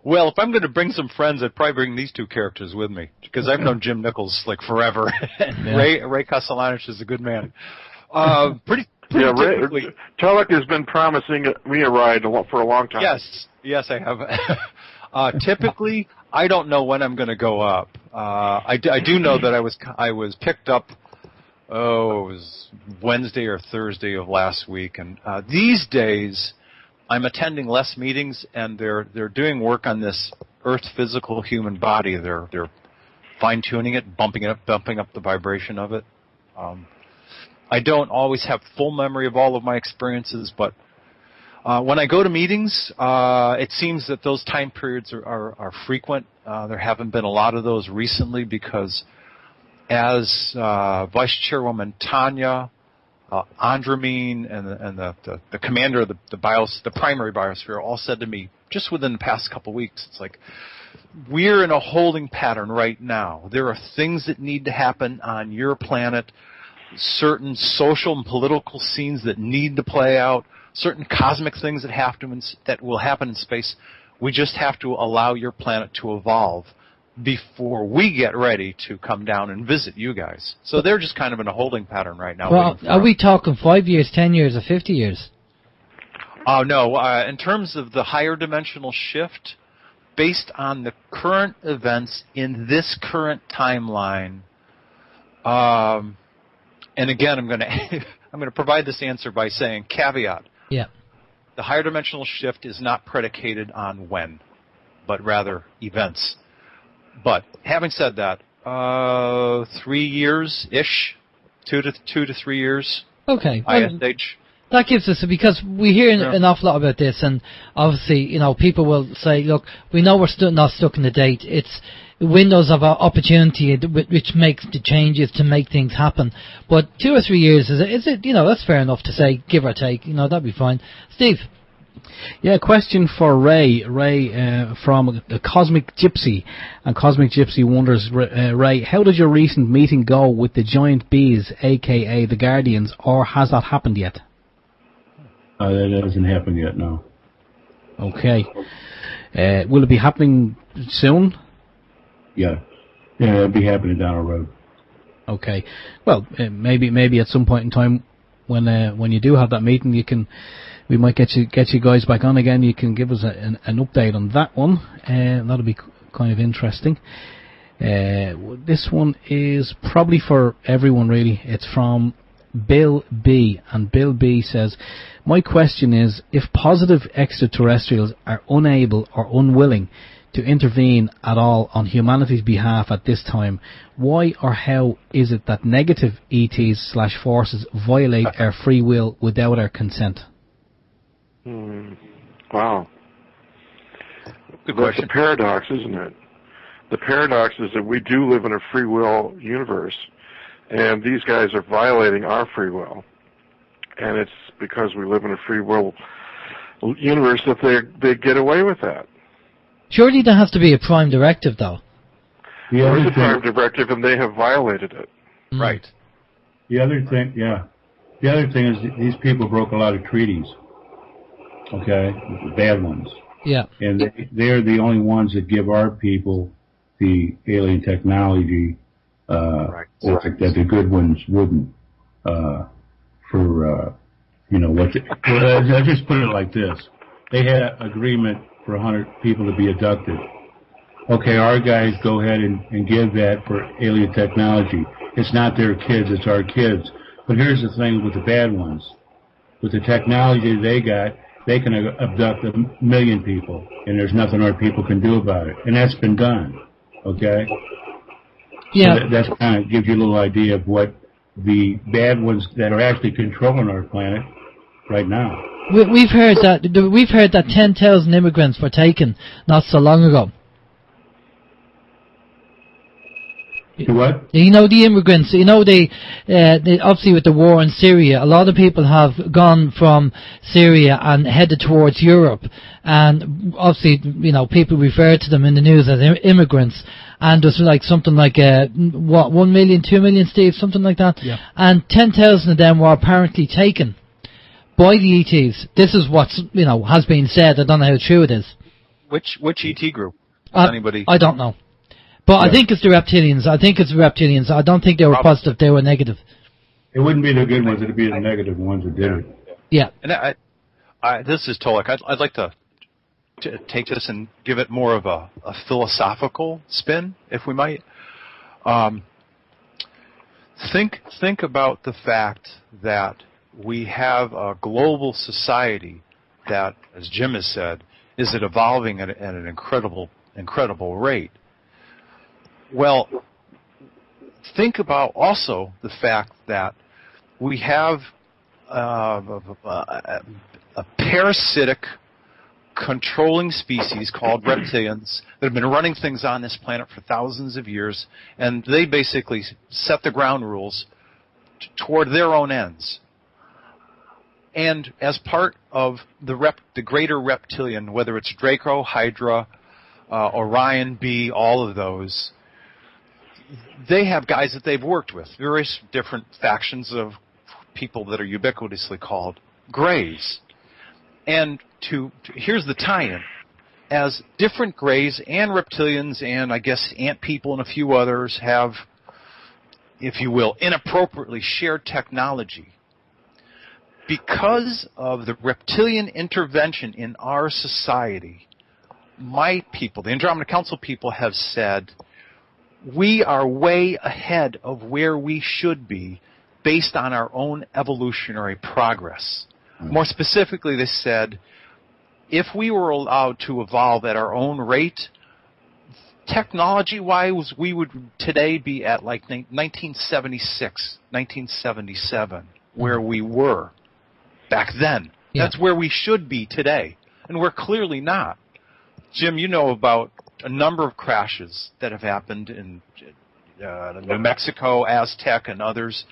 Well, if I'm going to bring some friends, I'd probably bring these two characters with me, because I've known Jim Nichols like forever. Yeah. Ray Kosulandich is a good man. Pretty typically. Tolec has been promising me a ride for a long time. Yes, I have. Typically, I don't know when I'm going to go up. I do know that I was picked up it was Wednesday or Thursday of last week. And these days, I'm attending less meetings, and they're doing work on this Earth physical human body. They're fine-tuning it, bumping up the vibration of it. I don't always have full memory of all of my experiences, but when I go to meetings, it seems that those time periods are frequent. There haven't been a lot of those recently because, as Vice Chairwoman Tanya, Andromeda, and the commander of the primary biosphere all said to me just within the past couple of weeks, it's like, we're in a holding pattern right now. There are things that need to happen on your planet, certain social and political scenes that need to play out, certain cosmic things that will happen in space. We just have to allow your planet to evolve before we get ready to come down and visit you guys. So they're just kind of in a holding pattern right now. Well, are we talking 5 years, 10 years, or 50 years? Oh, no. In terms of the higher dimensional shift, based on the current events in this current timeline, and again, I'm going to provide this answer by saying caveat. Yeah. The higher dimensional shift is not predicated on when, but rather events. But having said that, 3 years-ish, 2 to 3 years. Okay. ISH. That gives us, because we hear an awful lot about this, and obviously, people will say, look, we know we're not stuck in the date. It's windows of opportunity which makes the changes to make things happen. But 2 or 3 years, is it that's fair enough to say, give or take. That'd be fine. Steve? Yeah, question for Ray. Ray from the Cosmic Gypsy. And Cosmic Gypsy wonders, Ray, how did your recent meeting go with the giant bees, a.k.a. the Guardians, or has that happened yet? That hasn't happened yet, no. Okay. Will it be happening soon? Yeah, it'll be happening down the road. Okay. Well, maybe at some point in time, when you do have that meeting, we might get you guys back on again. You can give us an update on that one. That'll be kind of interesting. This one is probably for everyone, really. It's from Bill B, and Bill B says, my question is, if positive extraterrestrials are unable or unwilling to intervene at all on humanity's behalf at this time, why or how is it that negative ETs/forces violate our free will without our consent? Wow. Good question. That's a paradox, isn't it? The paradox is that we do live in a free will universe, and these guys are violating our free will. And it's because we live in a free will universe that they get away with that. Surely there has to be a prime directive, though. There is a prime directive, and they have violated it. Right. The other thing is these people broke a lot of treaties. Okay, the bad ones. Yeah. And they're the only ones that give our people the alien technology, that the good ones wouldn't. I'll just put it like this: they had an agreement for 100 people to be abducted. Okay, our guys go ahead and give that for alien technology. It's not their kids; it's our kids. But here's the thing with the bad ones: with the technology they got, they can abduct 1 million people, and there's nothing our people can do about it. And that's been done. Okay? Yeah. So that kind of gives you a little idea of what the bad ones that are actually controlling our planet right now. We've heard that 10,000 immigrants were taken not so long ago. What? The immigrants, they obviously with the war in Syria, a lot of people have gone from Syria and headed towards Europe, and obviously, people refer to them in the news as immigrants, and there's something like 1 million, 2 million, Steve, something like that, yeah. And 10,000 of them were apparently taken by the ETs. This is what's has been said. I don't know how true it is. Which ET group? Anybody? I don't know. But yeah. I think it's the reptilians. I don't think they were positive. They were negative. It wouldn't be the good ones. It'd be the negative ones that did it. Yeah. And this is Tolec. I'd like to take this and give it more of a philosophical spin, if we might. Think about the fact that we have a global society that, as Jim has said, is evolving at an incredible rate. Well, think about also the fact that we have a parasitic controlling species called reptilians that have been running things on this planet for thousands of years, and they basically set the ground rules toward their own ends. And as part of the greater reptilian, whether it's Draco, Hydra, Orion B, all of those, they have guys that they've worked with, various different factions of people that are ubiquitously called Greys. And here's the tie-in. As different Greys and reptilians and, I guess, ant people and a few others have, if you will, inappropriately shared technology, because of the reptilian intervention in our society, my people, the Andromeda Council people, have said, we are way ahead of where we should be based on our own evolutionary progress. More specifically, they said, if we were allowed to evolve at our own rate, technology-wise, we would today be at like 1976, 1977, where we were back then. Yeah. That's where we should be today, and we're clearly not. Jim, you know about a number of crashes that have happened in New Mexico, Aztec, and others.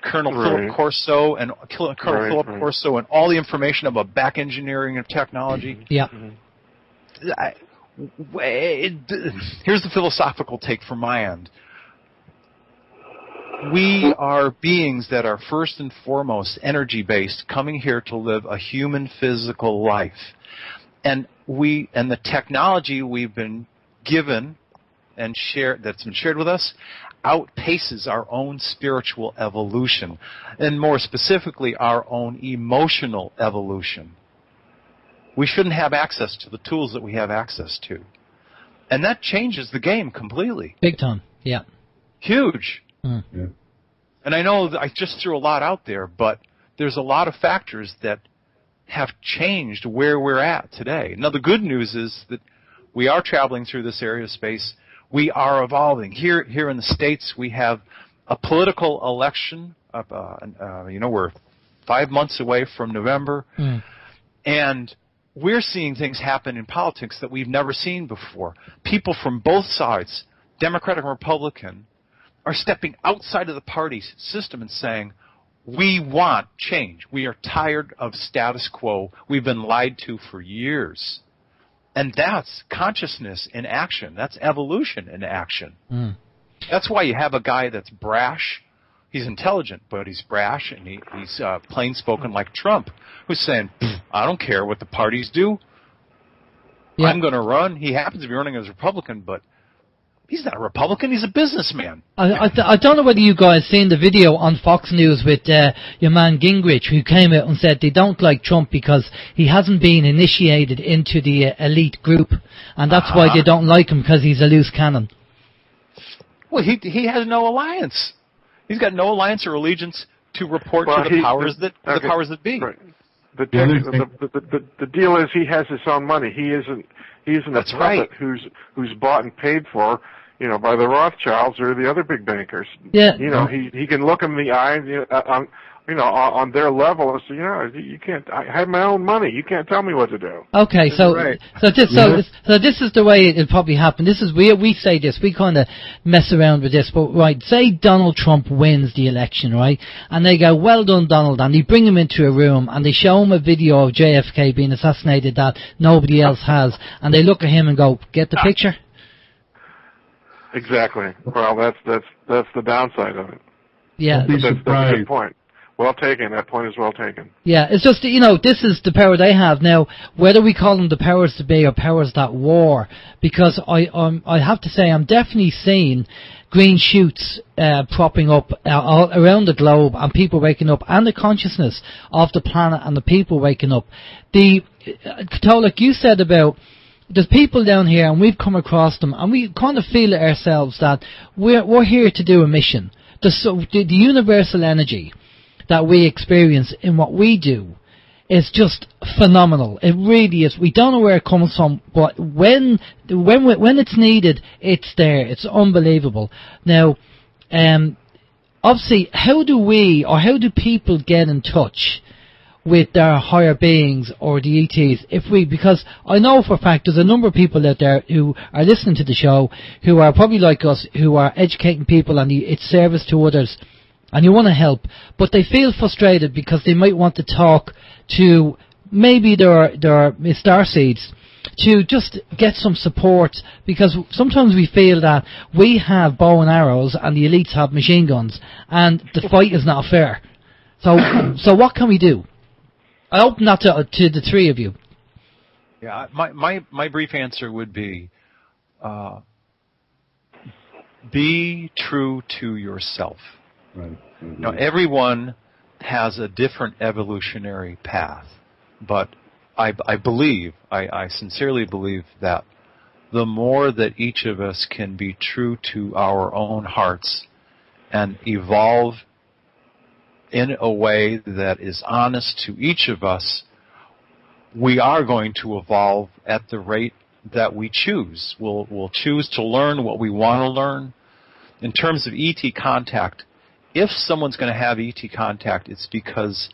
Colonel Philip Corso and Philip Corso and all the information about back engineering of technology. Yeah. Here's the philosophical take from my end. We are beings that are first and foremost energy-based, coming here to live a human physical life. And the technology we've been given and that's been shared with us outpaces our own spiritual evolution, and more specifically, our own emotional evolution. We shouldn't have access to the tools that we have access to. And that changes the game completely. Big time, yeah. Huge. Yeah. And I know that I just threw a lot out there, but there's a lot of factors that have changed where we're at today. Now, the good news is that we are traveling through this area of space. We are evolving. Here in the States, we have a political election. We're 5 months away from November. And we're seeing things happen in politics that we've never seen before. People from both sides, Democratic and Republican, are stepping outside of the party system and saying, we want change. We are tired of status quo. We've been lied to for years. And that's consciousness in action. That's evolution in action. That's why you have a guy that's brash. He's intelligent, but he's brash, and he's plain-spoken like Trump, who's saying, I don't care what the parties do. Yeah. I'm going to run. He happens to be running as a Republican, but he's not a Republican. He's a businessman. I don't know whether you guys seen the video on Fox News with your man Gingrich, who came out and said they don't like Trump because he hasn't been initiated into the elite group, and that's why they don't like him, because he's a loose cannon. Well, he has no alliance. He's got no alliance or allegiance to report to the powers that be. Right. The deal is he has his own money. He isn't a puppet who's bought and paid for, by the Rothschilds or the other big bankers. Yeah. He can look them in the eye, on their level and say, you can't. I have my own money. You can't tell me what to do. Okay, so this is the way it probably happened. This is we say this. We kind of mess around with this, but right, say Donald Trump wins the election, right, and they go, well done, Donald, and they bring him into a room and they show him a video of JFK being assassinated that nobody else has, and they look at him and go, get the picture? Exactly. Well, that's the downside of it. Yeah, that's a good point. Well taken. That point is well taken. Yeah, it's just, this is the power they have. Now, whether we call them the powers to be or powers that war, because I have to say I'm definitely seeing green shoots propping up all around the globe, and people waking up, and the consciousness of the planet and the people waking up. Tolec, you said about there's people down here, and we've come across them, and we kind of feel it ourselves that we're here to do a mission. the universal energy that we experience in what we do is just phenomenal. It really is. We don't know where it comes from, but when it's needed, it's there. It's unbelievable. Now, obviously, how do people get in touch with their higher beings or the ETs? Because I know for a fact there's a number of people out there who are listening to the show who are probably like us, who are educating people and its service to others, and you want to help, but they feel frustrated because they might want to talk to maybe their starseeds to just get some support, because sometimes we feel that we have bow and arrows and the elites have machine guns and the fight is not fair. So what can we do? I open that to the three of you. Yeah, my brief answer would be true to yourself. Right. Mm-hmm. Now, everyone has a different evolutionary path, but I sincerely believe that the more that each of us can be true to our own hearts and evolve in a way that is honest to each of us, we are going to evolve at the rate that we choose. We'll choose to learn what we want to learn. In terms of ET contact, if someone's going to have ET contact, it's because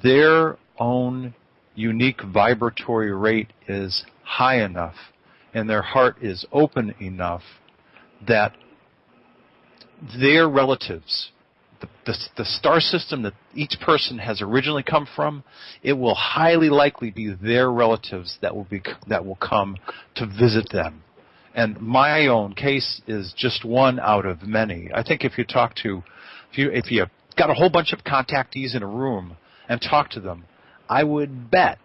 their own unique vibratory rate is high enough and their heart is open enough that their relatives, the star system that each person has originally come from, it will highly likely be their relatives that will come to visit them. And my own case is just one out of many. I think if you got a whole bunch of contactees in a room and talk to them, I would bet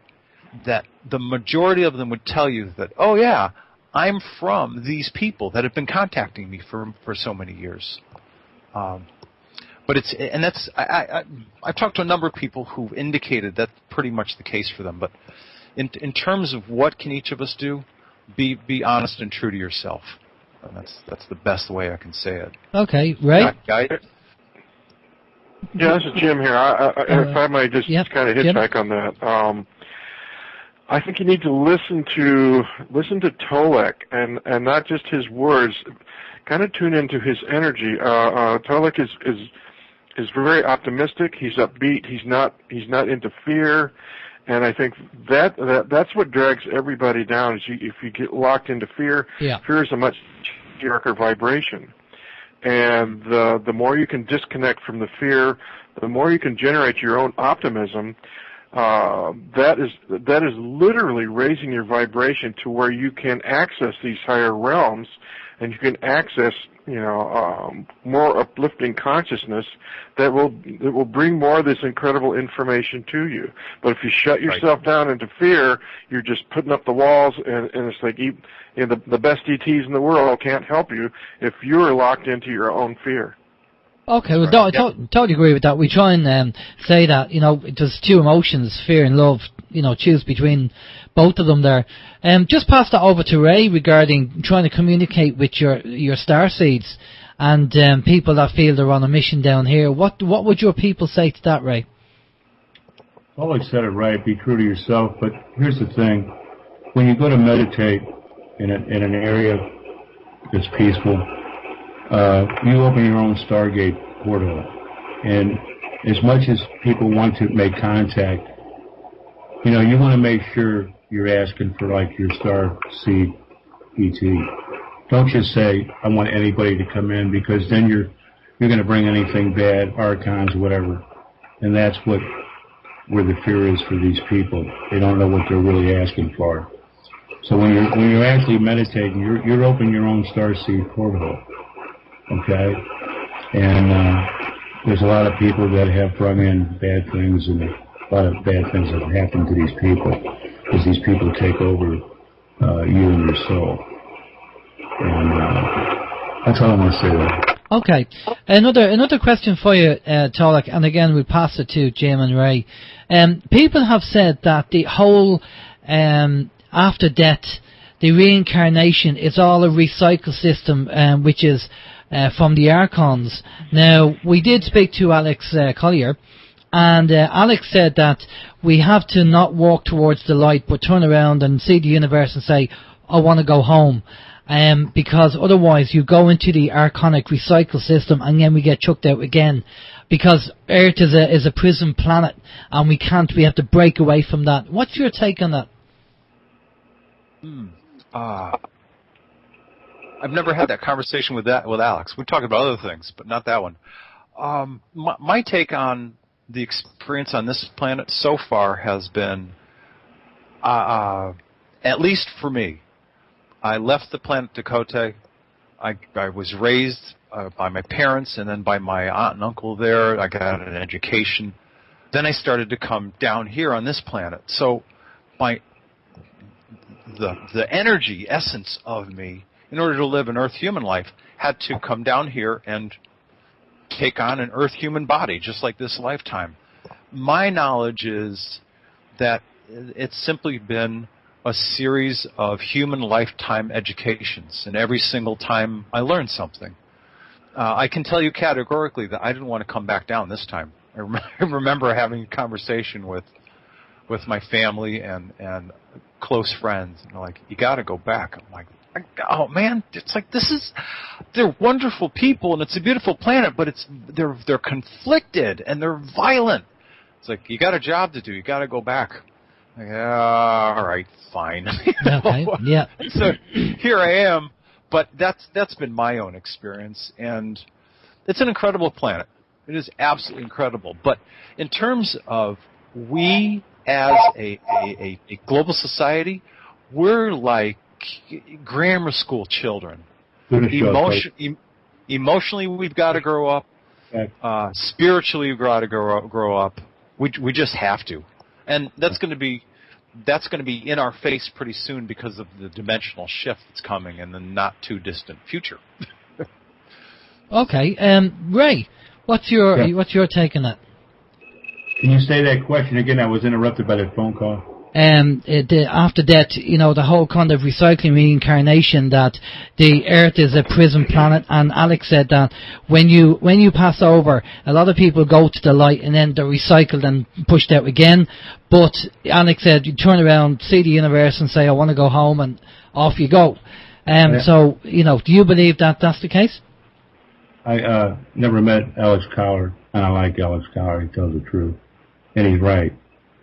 that the majority of them would tell you that, oh yeah, I'm from these people that have been contacting me for so many years. But I've talked to a number of people who've indicated that's pretty much the case for them. But in terms of what can each of us do, be honest and true to yourself. And that's the best way I can say it. Okay, right. Yeah, this is Jim here. If I might just kind of hit back on that. I think you need to listen to Tolec and not just his words. Kind of tune into his energy. Tolec is very optimistic. He's upbeat. He's not into fear, and I think that's what drags everybody down. Is if you get locked into fear, fear is a much darker vibration. And the more you can disconnect from the fear, the more you can generate your own optimism. That is literally raising your vibration to where you can access these higher realms, and you can access more uplifting consciousness that will bring more of this incredible information to you. But if you shut yourself down into fear, you're just putting up the walls, and it's like the best ETs in the world can't help you if you're locked into your own fear. Okay, well, I totally agree with that. We try and say that, there's two emotions, fear and love, choose between both of them there. Just pass that over to Ray regarding trying to communicate with your starseeds and people that feel they're on a mission down here. What would your people say to that, Ray? Always said it right, be true to yourself, but here's the thing. When you go to meditate in an area that's peaceful, you open your own Stargate portal, and as much as people want to make contact, you want to make sure you're asking for like your star seed ET. Don't just say, I want anybody to come in, because then you're going to bring anything bad, archons, whatever, and that's where the fear is for these people. They don't know what they're really asking for. So when you're actually meditating, you're opening your own star seed portal. Okay, and there's a lot of people that have brought in bad things, and a lot of bad things have happened to these people because these people take over you and your soul. And that's all I want to say there. Okay, another question for you, Tolec, and again we'll pass it to Jim and Ray. People have said that the whole after death, the reincarnation is all a recycle system, which is from the Archons. Now, we did speak to Alex Collier, and Alex said that we have to not walk towards the light, but turn around and see the universe and say, I want to go home. Because otherwise you go into the archonic recycle system and then we get chucked out again. Because Earth is a prison planet and we have to break away from that. What's your take on that? I've never had that conversation with Alex. We've talked about other things, but not that one. My take on the experience on this planet so far has been, at least for me, I left the planet Dakota. I was raised by my parents and then by my aunt and uncle there. I got an education. Then I started to come down here on this planet. So the energy, essence of me, in order to live an Earth human life, had to come down here and take on an Earth human body, just like this lifetime. My knowledge is that it's simply been a series of human lifetime educations, and every single time I learned something. I can tell you categorically that I didn't want to come back down this time. I remember having a conversation with my family and close friends, and they're like, you got to go back. I'm like, oh man, it's like they're wonderful people and it's a beautiful planet, but they're conflicted and they're violent. It's like, you got a job to do, you got to go back. Yeah, all right, fine. Okay, yeah. So here I am, but that's been my own experience, and it's an incredible planet. It is absolutely incredible. But in terms of we as a global society, we're like grammar school children. Emotionally, we've got to grow up. Spiritually, we've got to grow up. We just have to. And that's going to be in our face pretty soon because of the dimensional shift that's coming in the not too distant future. Okay, Ray, what's your take on that? Can you say that question again? I was interrupted by that phone call. After that, the whole kind of recycling reincarnation, that the Earth is a prison planet, and Alex said that when you pass over, a lot of people go to the light and then they're recycled and pushed out again. But Alex said you turn around, see the universe, and say, I want to go home, and off you go. So, do you believe that that's the case? I never met Alex Collier, and I like Alex Collier. He tells the truth, and he's right.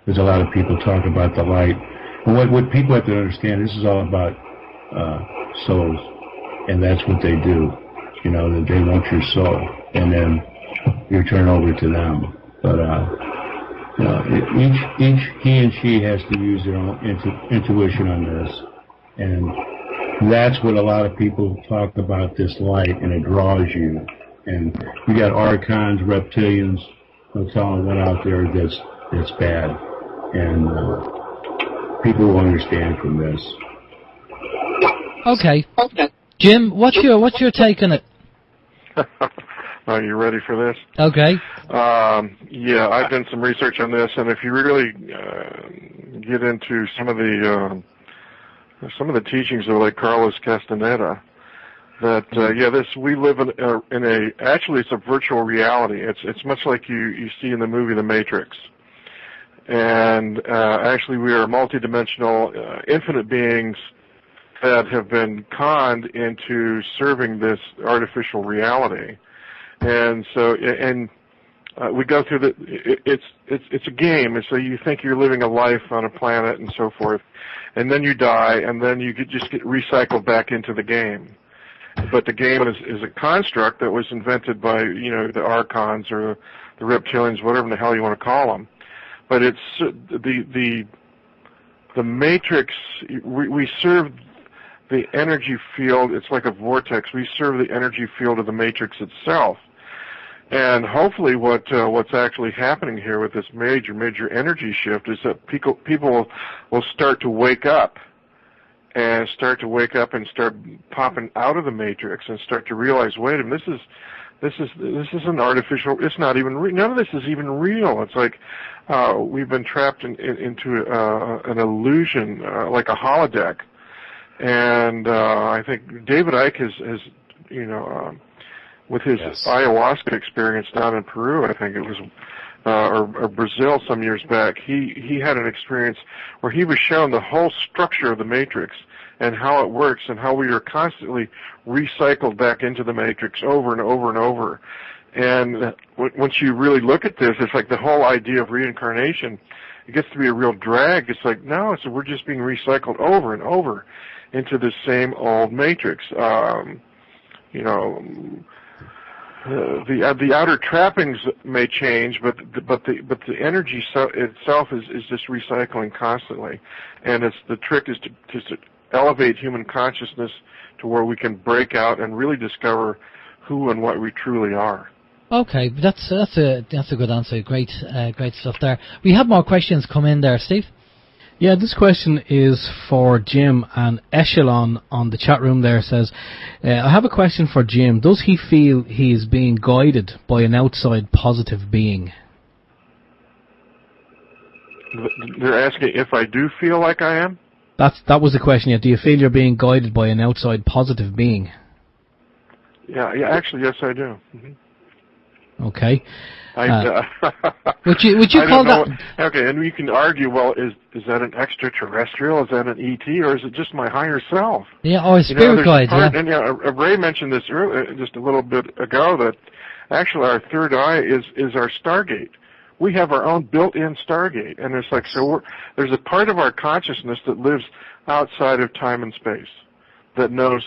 There's a lot of people talk about the light. And what people have to understand, this is all about souls. And that's what they do. That they want your soul. And then you turn over to them. But each he and she has to use their own intuition on this. And that's what a lot of people talk about, this light, and it draws you. And you got archons, reptilians, they'll tell them what out there that's bad. And people will understand from this. Okay. Jim, what's your take on it? Are you ready for this? Okay. Yeah, I've done some research on this, and if you really get into some of the teachings of like Carlos Castaneda, that we live in actually it's a virtual reality. It's much like you see in the movie The Matrix. And actually, we are multidimensional, infinite beings that have been conned into serving this artificial reality. And so, we go through it's a game. And so you think you're living a life on a planet and so forth, and then you die, and then you just get recycled back into the game. But the game is a construct that was invented by the archons or the reptilians, whatever the hell you want to call them. But it's the matrix. We serve the energy field. It's like a vortex. We serve the energy field of the matrix itself. And hopefully, what's actually happening here with this major energy shift is that people will start to wake up and start popping out of the matrix and start to realize, wait a minute, this is an artificial. It's not even none of this is even real. It's like we've been trapped into an illusion, like a holodeck. And I think David Icke has with his ayahuasca experience down in Peru, I think it was, or Brazil some years back. He had an experience where he was shown the whole structure of the matrix and how it works and how we are constantly recycled back into the matrix over and over and over. And once you really look at this, it's like the whole idea of reincarnation, it gets to be a real drag. It's like, no, we're just being recycled over and over into the same old matrix. You know, the outer trappings may change, but the energy itself is just recycling constantly. And the trick is to elevate human consciousness to where we can break out and really discover who and what we truly are. Okay, that's a good answer. Great stuff there. We have more questions come in there, Steve. Yeah, this question is for Jim, and Echelon on the chat room there says, I have a question for Jim. Does he feel he is being guided by an outside positive being? They're asking if I do feel like I am? That was the question. Yeah. Do you feel you're being guided by an outside positive being? Yeah. Actually, yes, I do. Mm-hmm. Okay. Would you call that? Okay, and you can argue. Well, is that an extraterrestrial? Is that an ET, or is it just my higher self? Yeah, or a spirit guide. Yeah. And Ray mentioned this earlier, just a little bit ago, that actually our third eye is our Stargate. We have our own built-in Stargate, and it's like there's a part of our consciousness that lives outside of time and space, that knows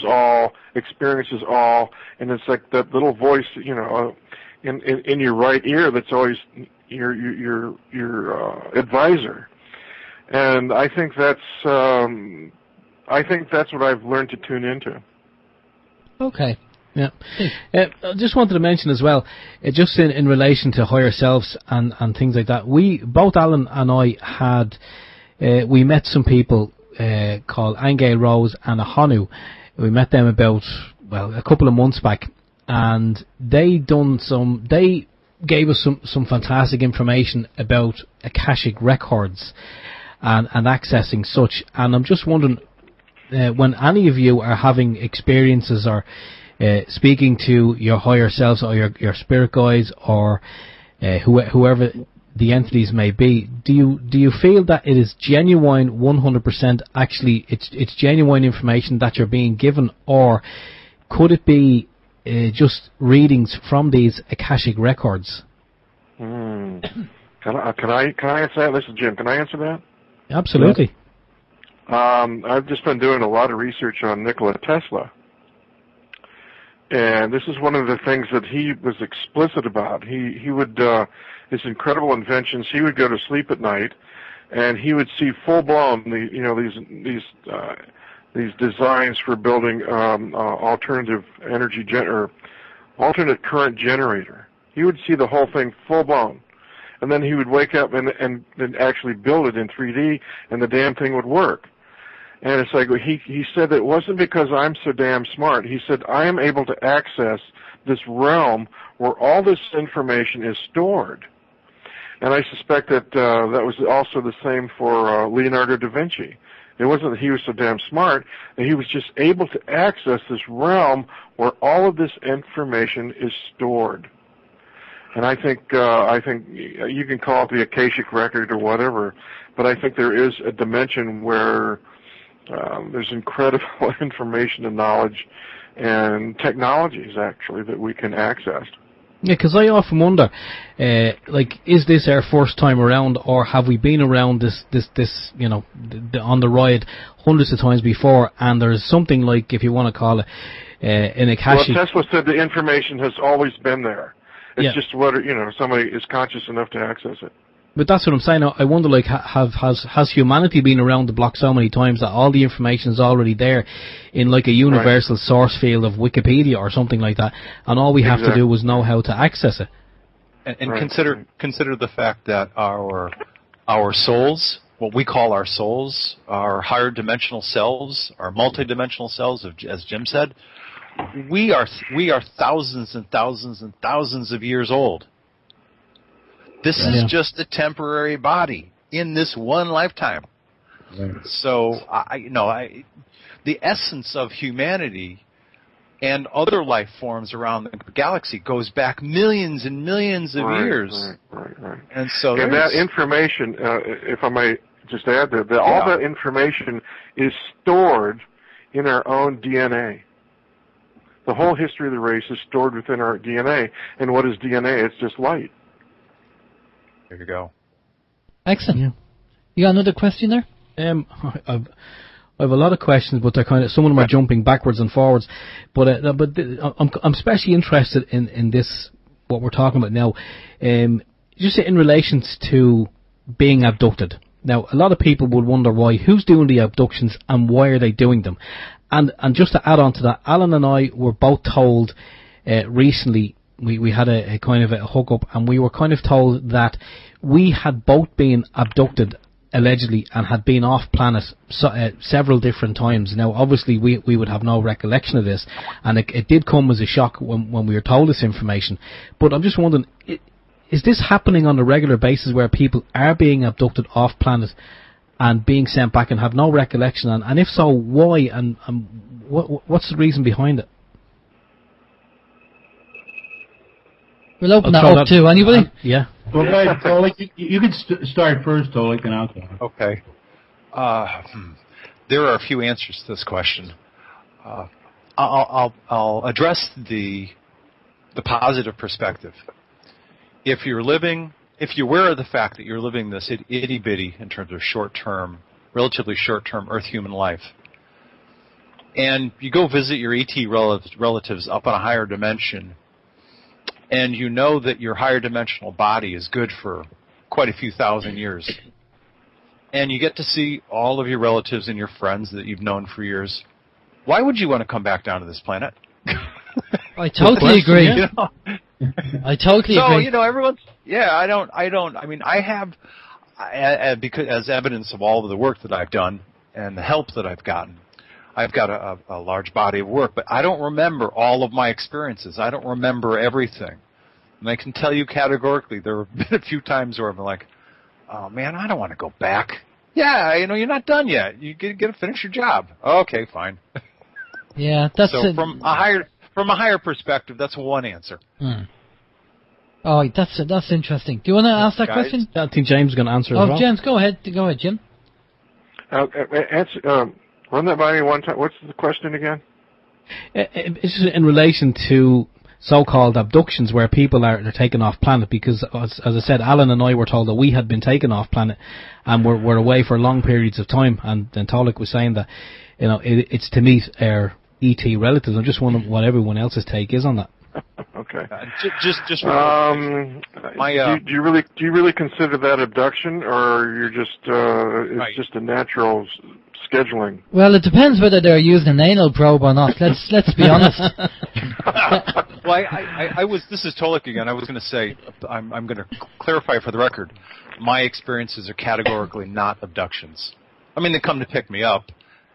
all, experiences all, and it's like that little voice, you know, in your right ear that's always your advisor. And I think that's what I've learned to tune into. Okay. Yeah. I just wanted to mention as well, just in relation to higher selves and things like that, both Alan and I we met some people called Angel Rose and Ahanu. We met them about, a couple of months back, and they gave us some fantastic information about Akashic records and accessing such. And I'm just wondering, when any of you are having experiences or speaking to your higher selves or your spirit guides or whoever the entities may be, do you feel that it is genuine 100%? Actually, it's genuine information that you're being given, or could it be just readings from these Akashic records? Can I answer that? This is Jim. Can I answer that? Absolutely. I've just been doing a lot of research on Nikola Tesla. And this is one of the things that he was explicit about. He would, his incredible inventions, he would go to sleep at night, and he would see full-blown, these designs for building alternative energy or alternate current generator. He would see the whole thing full-blown. And then he would wake up and then actually build it in 3D, and the damn thing would work. And it's like he said that it wasn't because I'm so damn smart. He said, I am able to access this realm where all this information is stored. And I suspect that that was also the same for Leonardo da Vinci. It wasn't that he was so damn smart, that he was just able to access this realm where all of this information is stored. And I think you can call it the Akashic record or whatever, but I think there is a dimension where there's incredible information and knowledge and technologies, actually, that we can access. Yeah, because I often wonder, is this our first time around, or have we been around this on the ride hundreds of times before, and there's something like, if you want to call it, an Akashic... Well, Tesla said the information has always been there. It's just whether, somebody is conscious enough to access it. But that's what I'm saying. I wonder, has humanity been around the block so many times that all the information is already there in like a universal source field of Wikipedia or something like that, and all we have to do is know how to access it. And consider the fact that our souls, what we call our souls, our higher dimensional selves, our multidimensional selves, as Jim said, we are thousands and thousands and thousands of years old. This is just a temporary body in this one lifetime. Right. So, the essence of humanity and other life forms around the galaxy goes back millions and millions of years. Right. And so and that information, if I may just add that, all that information is stored in our own DNA. The whole history of the race is stored within our DNA. And what is DNA? It's just light. There you go. Excellent. Yeah. You got another question there? I have a lot of questions, but they're kind of, some of them are jumping backwards and forwards. But I'm especially interested in this, what we're talking about now, just in relation to being abducted. Now, a lot of people would wonder who's doing the abductions and why are they doing them? And just to add on to that, Alan and I were both told recently, we had a kind of a hookup, and we were kind of told that we had both been abducted allegedly and had been off planet several different times. Now, obviously, we would have no recollection of this, and it did come as a shock when we were told this information. But I'm just wondering, is this happening on a regular basis where people are being abducted off planet and being sent back and have no recollection? And if so, why? And what's the reason behind it? We'll open that up to anybody. Yeah. Well, guys, Tolec, you can start first, Tolec, and I'll go. Okay. There are a few answers to this question. I'll address the positive perspective. If you're aware of the fact that you're living this itty bitty in terms of relatively short-term Earth human life, and you go visit your ET relatives up on a higher dimension, and you know that your higher dimensional body is good for quite a few thousand years, and you get to see all of your relatives and your friends that you've known for years, why would you want to come back down to this planet? I totally agree. You know? I totally agree. So, everyone's, I have, because as evidence of all of the work that I've done and the help that I've gotten, I've got a large body of work, but I don't remember all of my experiences. I don't remember everything. And I can tell you categorically, there have been a few times where I've been like, oh man, I don't want to go back. Yeah, you're not done yet. You get to finish your job. Okay, fine. Yeah, that's so from a higher perspective, that's one answer. Oh, that's interesting. Do you want to ask that question? I think James is going to answer as well. Oh, James, go ahead. Go ahead, Jim. Run that by me one time. What's the question again? It's in relation to so-called abductions where people are taken off planet, because, as I said, Alan and I were told that we had been taken off planet and were away for long periods of time, and then Tolec was saying that, it's to meet our ET relatives. I'm just wondering what everyone else's take is on that. Okay. Just do you really consider that abduction, or you're just it's just a natural scheduling? Well, it depends whether they're using an anal probe or not. Let's be honest. Well, I was. This is Tolec again. I was going to say, I'm going to clarify for the record. My experiences are categorically not abductions. I mean, they come to pick me up,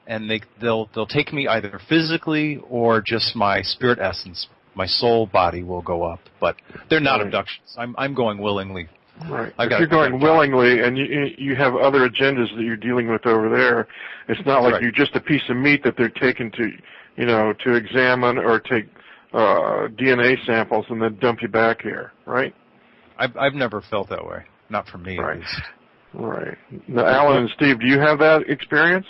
and they'll take me either physically or just my spirit essence. My soul body will go up, but they're not abductions. I'm going willingly. Right. If you're going willingly, and you have other agendas that you're dealing with over there, it's not like you're just a piece of meat that they're taking to examine or take DNA samples and then dump you back here, right? I've never felt that way. Not for me, at least. Right. Now, Alan and Steve, do you have that experience?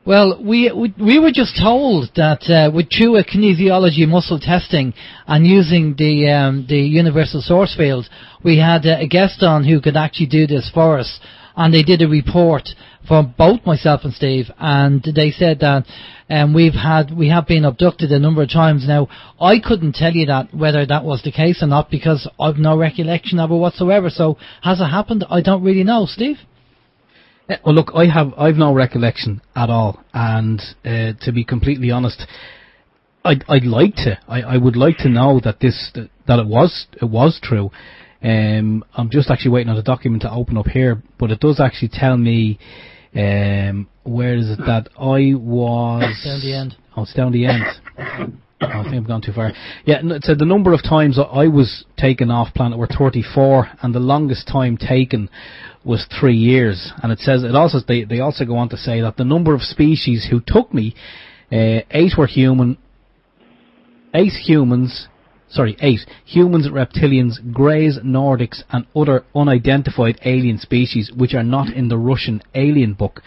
Well, we were just told that through a kinesiology muscle testing and using the universal source field, we had a guest on who could actually do this for us, and they did a report for both myself and Steve, and they said that we have been abducted a number of times. Now, I couldn't tell you that whether that was the case or not, because I've no recollection of it whatsoever. So, has it happened? I don't really know, Steve. Well, look, I've no recollection at all, and to be completely honest, I would like to know that it was true. I'm just actually waiting on the document to open up here, but it does actually tell me where is it that I was down the end. Oh, it's down the end. I think I've gone too far. Yeah, it said the number of times I was taken off planet were 34, and the longest time taken was 3 years. And it says they also go on to say that the number of species who took me, 8 were human, 8 humans, reptilians, Greys, Nordics, and other unidentified alien species which are not in the Russian alien book.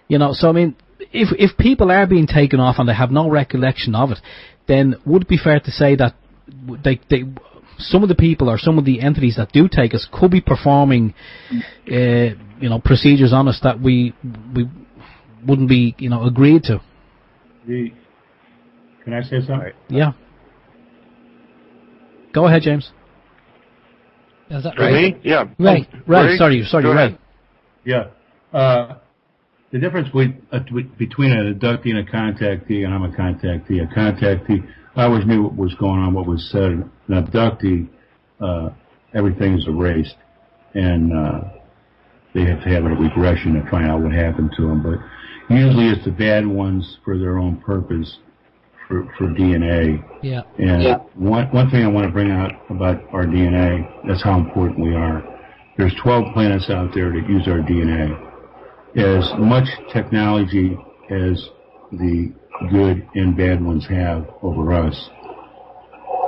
You know, so I mean, if people are being taken off and they have no recollection of it, then would it be fair to say that some of the people or some of the entities that do take us could be performing, procedures on us that we wouldn't be, agreed to? Can I say something? Yeah. Go ahead, James. Is that Right? right? Yeah. Right. Sorry, Go Ray. ahead. Yeah. The difference between an abductee and a contactee, and I'm a contactee, I always knew what was going on, what was said. An abductee, everything is erased, and they have to have a regression to find out what happened to them. But usually it's the bad ones for their own purpose, for DNA. Yeah. And one thing I want to bring out about our DNA, that's how important we are. There's 12 planets out there that use our DNA. As much technology as the good and bad ones have over us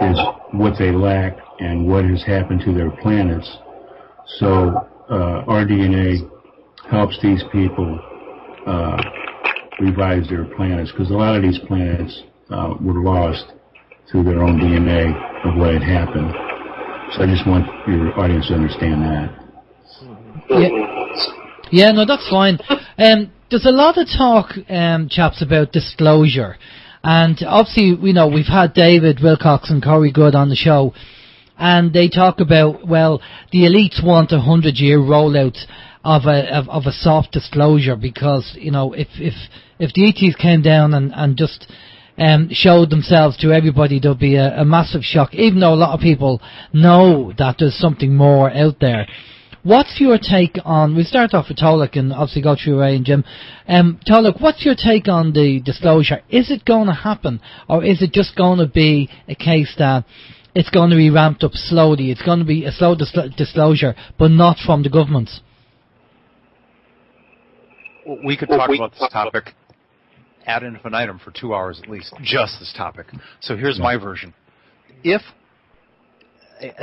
is what they lack and what has happened to their planets. So our DNA helps these people revise their planets, because a lot of these planets were lost through their own DNA of what had happened. So I just want your audience to understand that. Yeah, no, that's fine. There's a lot of talk, chaps, about disclosure. And obviously, we've had David Wilcox and Corey Good on the show, and they talk about, well, the elites want 100-year rollout of a soft disclosure, because, if the ETs came down and just showed themselves to everybody, there'll be a massive shock, even though a lot of people know that there's something more out there. What's your take on, we start off with Tolec and obviously go through Ray and Jim. Tolec, what's your take on the disclosure? Is it going to happen, or is it just going to be a case that it's going to be ramped up slowly? It's going to be a slow disclosure, but not from the governments. We could talk about this topic ad infinitum for 2 hours at least, just this topic. So here's my version. If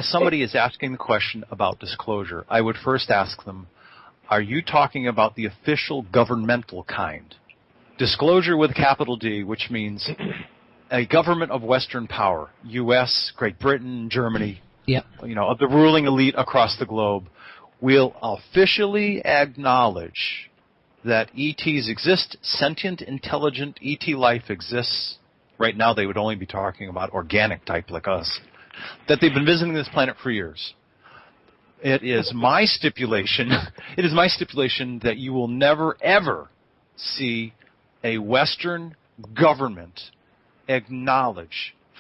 somebody is asking the question about disclosure, I would first ask them, are you talking about the official governmental kind? Disclosure with a capital D, which means a government of Western power, U.S., Great Britain, Germany, of the ruling elite across the globe, will officially acknowledge that ETs exist, sentient, intelligent ET life exists. Right now they would only be talking about organic type like us. That they've been visiting this planet for years. It is my stipulation that you will never, ever see a Western government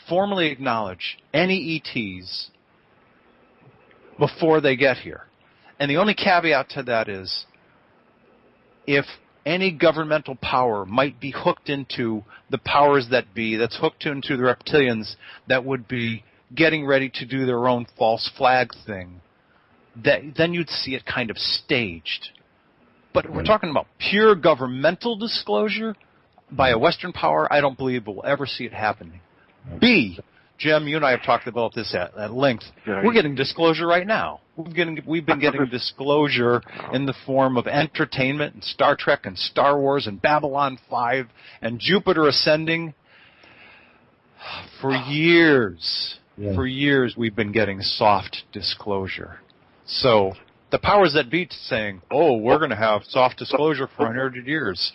formally acknowledge any ETs before they get here. And the only caveat to that is, if any governmental power might be hooked into the powers that be, that's hooked into the reptilians that would be getting ready to do their own false flag thing, then you'd see it kind of staged. But we're talking about pure governmental disclosure by a Western power. I don't believe we'll ever see it happening. B, Jim, you and I have talked about this at length. We're getting disclosure right now. We've been getting disclosure in the form of entertainment and Star Trek and Star Wars and Babylon 5 and Jupiter Ascending. For years. Yeah. For years, we've been getting soft disclosure. So the powers that be saying, oh, we're going to have soft disclosure for 100 years.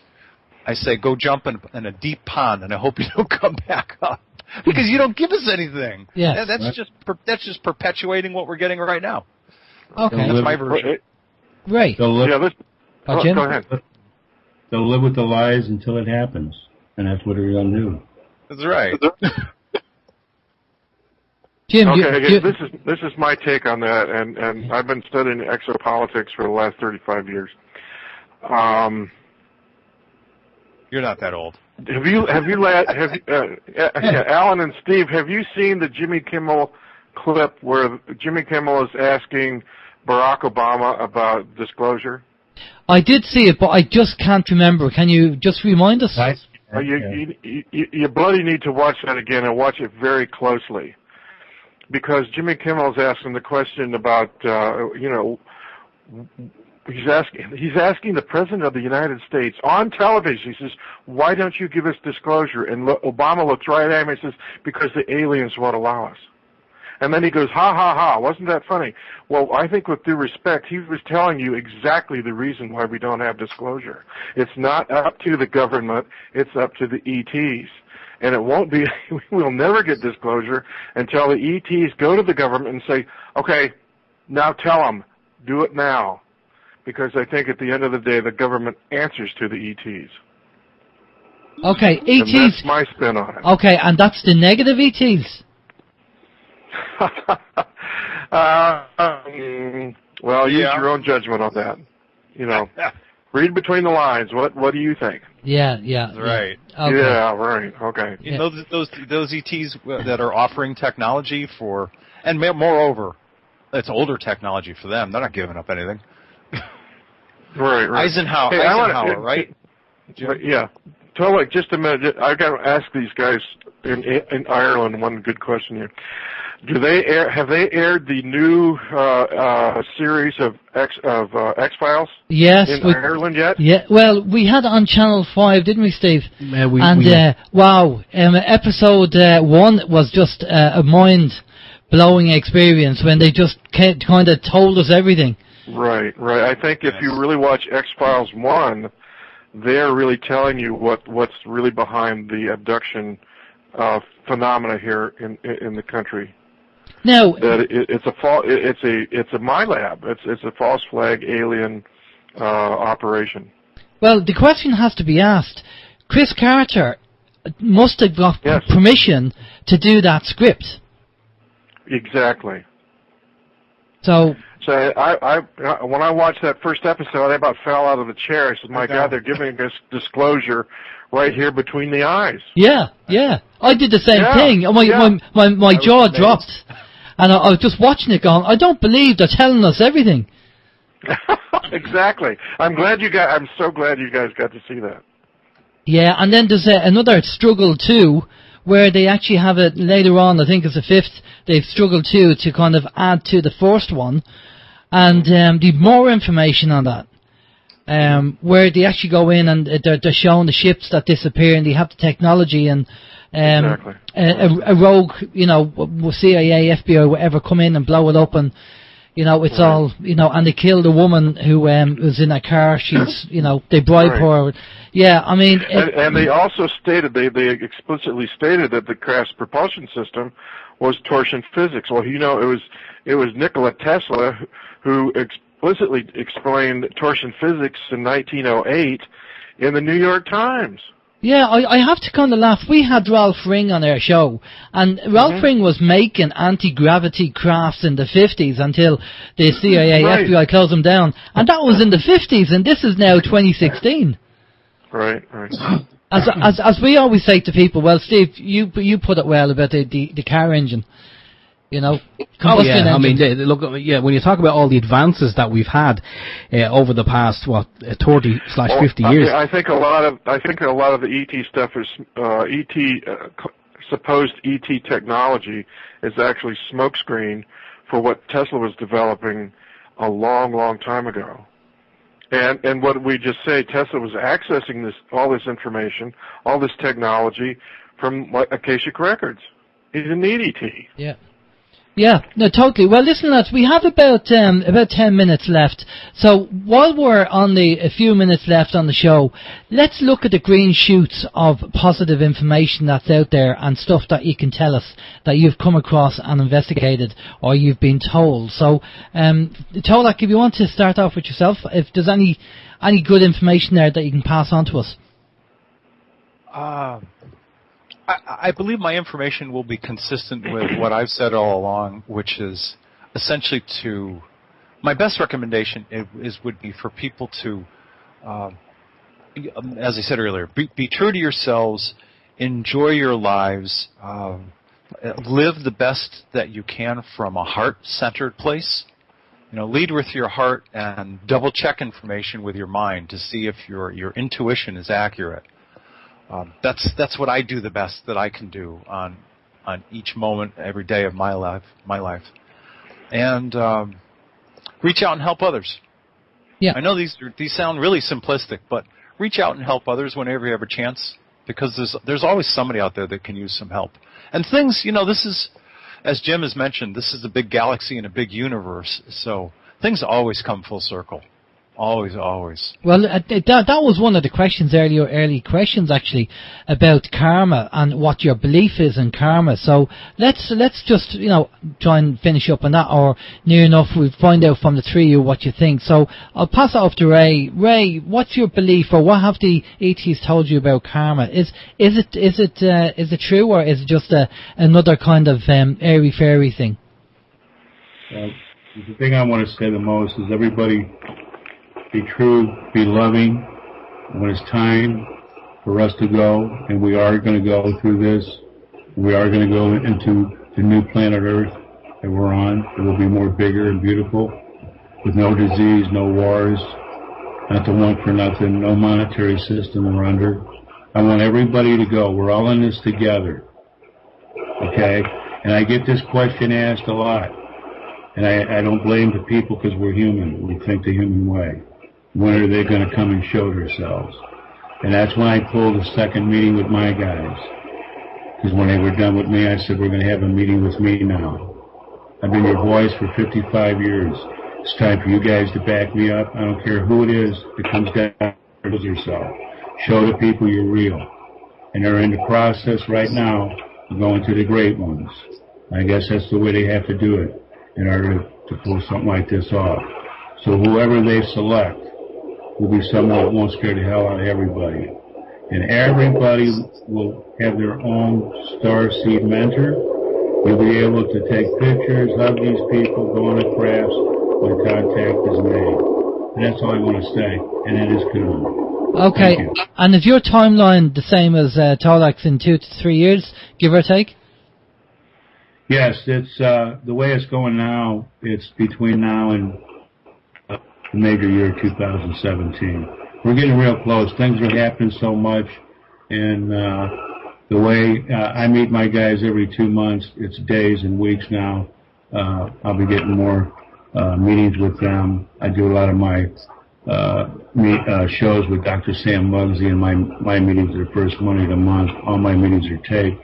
I say, go jump in a deep pond, and I hope you don't come back up. Because you don't give us anything. Yes. That's just perpetuating what we're getting right now. Okay. That's my version. Right. Jim? Go ahead. They'll live with the lies until it happens, and that's what they're going to do. That's right. Jim, okay, this is my take on that, and I've been studying exopolitics for the last 35 years. You're not that old. Alan and Steve, have you seen the Jimmy Kimmel clip where Jimmy Kimmel is asking Barack Obama about disclosure? I did see it, but I just can't remember. Can you just remind us? You bloody need to watch that again and watch it very closely, because Jimmy Kimmel's asking the question about he's asking the President of the United States on television. He says, "Why don't you give us disclosure?" And Obama looks right at him and says, "Because the aliens won't allow us." And then he goes, "Ha ha ha! Wasn't that funny?" Well, I think with due respect, he was telling you exactly the reason why we don't have disclosure. It's not up to the government; it's up to the ETs. And it won't be. We'll never get disclosure until the ETs go to the government and say, "Okay, now tell them, do it now." Because I think at the end of the day, the government answers to the ETs. Okay, ETs. And that's my spin on it. Okay, and that's the negative ETs. Well, use your own judgment on that. Read between the lines. What do you think? Yeah. Right. Okay. Yeah, right. Okay. Those ETs that are offering technology for, and moreover, it's older technology for them. They're not giving up anything. Right. Eisenhower, right? Yeah. Tolec, just a minute. I got to ask these guys in Ireland one good question here. Have they aired the new series of X-Files? Yes. In Ireland yet? Yeah. Well, we had it on Channel 5, didn't we, Steve? Wow. Episode 1 was just a mind-blowing experience when they just kind of told us everything. Right. I think if you really watch X-Files 1, they're really telling you what's really behind the abduction phenomena here in the country. Now, that it's a my lab. It's a false flag alien operation. Well, the question has to be asked. Chris Carter must have got permission to do that script. Exactly. So I when I watched that first episode, I about fell out of the chair. I said, "My God, they're giving us disclosure right here between the eyes." Yeah. I did the same thing. My jaw dropped, and I was just watching it going, I don't believe they're telling us everything. Exactly. I'm so glad you guys got to see that. Yeah, and then there's another struggle too, where they actually have it later on. I think it's the 5th. They've struggled to kind of add to the first one, and the more information on that. Where they actually go in and they're showing the ships that disappear, and they have the technology, and a rogue, CIA, FBI, whatever, come in and blow it up, and it's all, and they kill the woman who was in a car. She's, they bribe her. Yeah, I mean, and they also stated they explicitly stated that the craft's propulsion system was torsion physics. Well, it was Nikola Tesla who explicitly explained torsion physics in 1908 in the New York Times. Yeah, I have to kind of laugh. We had Ralph Ring on our show, and Ralph Ring was making anti-gravity crafts in the 50s until the CIA, FBI closed them down. And that was in the 50s, and this is now 2016. Right. As we always say to people, well, Steve, you put it well about the car engine. Combustion engine. I mean, look, when you talk about all the advances that we've had over the past 30/50 years, I think a lot of the ET stuff is supposed ET technology is actually smokescreen for what Tesla was developing a long time ago. And what we just say, Tesla was accessing all this information, all this technology from Akashic records. He didn't need ET. Yeah, no, totally. Well, listen, lads, we have about 10 minutes left. So while we're on a few minutes left on the show, let's look at the green shoots of positive information that's out there and stuff that you can tell us that you've come across and investigated or you've been told. So, Tolec, if you want to start off with yourself, if there's any good information there that you can pass on to us. I believe my information will be consistent with what I've said all along, which is essentially my best recommendation would be for people to, as I said earlier, be true to yourselves, enjoy your lives, live the best that you can from a heart-centered place. Lead with your heart and double-check information with your mind to see if your intuition is accurate. That's what I do the best that I can do on each moment, every day of my life, and reach out and help others. Yeah. I know these sound really simplistic, but reach out and help others whenever you have a chance, because there's always somebody out there that can use some help. And things, this is, as Jim has mentioned, this is a big galaxy and a big universe, so things always come full circle. Always, always. Well, that was one of the questions early questions actually, about karma and what your belief is in karma. So let's just try and finish up on that, or near enough. We'll find out from the three of you what you think. So I'll pass it off to Ray. Ray, what's your belief, or what have the ETs told you about karma? Is it true, or is it just another kind of airy fairy thing? The thing I want to say the most is everybody. Be true, be loving. When it's time for us to go, and we are going to go through this, we are going to go into the new planet Earth that we're on. It will be more bigger and beautiful, with no disease, no wars, not the one for nothing, no monetary system we're under. I want everybody to go. We're all in this together. Okay? And I get this question asked a lot. And I don't blame the people, because we're human. We think the human way. When are they going to come and show themselves? And that's when I pulled a second meeting with my guys. Because when they were done with me, I said, we're going to have a meeting with me now. I've been your voice for 55 years. It's time for you guys to back me up. I don't care who it is that comes down and shows yourself. Show the people you're real. And they're in the process right now of going to the great ones. I guess that's the way they have to do it in order to pull something like this off. So whoever they select will be someone that won't scare the hell out of everybody. And everybody will have their own starseed mentor. You'll be able to take pictures of these people, go on a crafts when contact is made. And that's all I want to say, and it is good. Okay, and is your timeline the same as Tolec's in 2 to 3 years, give or take? Yes, it's the way it's going now, it's between now and the major year 2017. We're getting real close. Things are happening so much, and the way I meet my guys every 2 months, it's days and weeks now. I'll be getting more meetings with them. I do a lot of my shows with Dr. Sam Muggsy, and my meetings are the first Monday of the month. All my meetings are taped.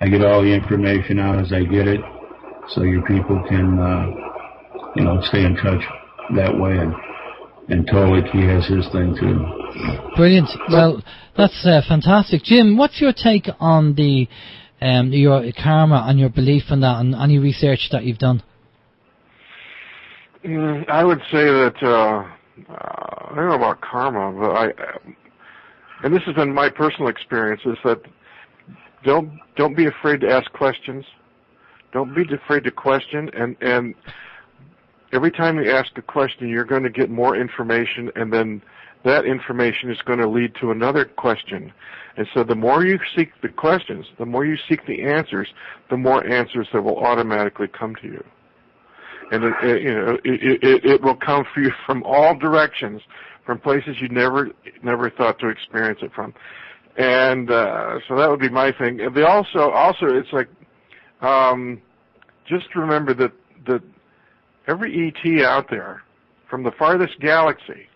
I get all the information out as I get it, so your people can, stay in touch that way. And Tolec, he has his thing too. Brilliant. Well, that's fantastic. Jim, what's your take on your karma and your belief in that, and any research that you've done? I would say that I don't know about karma, but and this has been my personal experience, is that don't be afraid to ask questions. Don't be afraid to question, and every time you ask a question, you're going to get more information, and then that information is going to lead to another question. And so the more you seek the questions, the more you seek the answers, the more answers that will automatically come to you. And it will come for you from all directions, from places you never thought to experience it from. And so that would be my thing. And also it's like, just remember that every ET out there, from the farthest galaxy,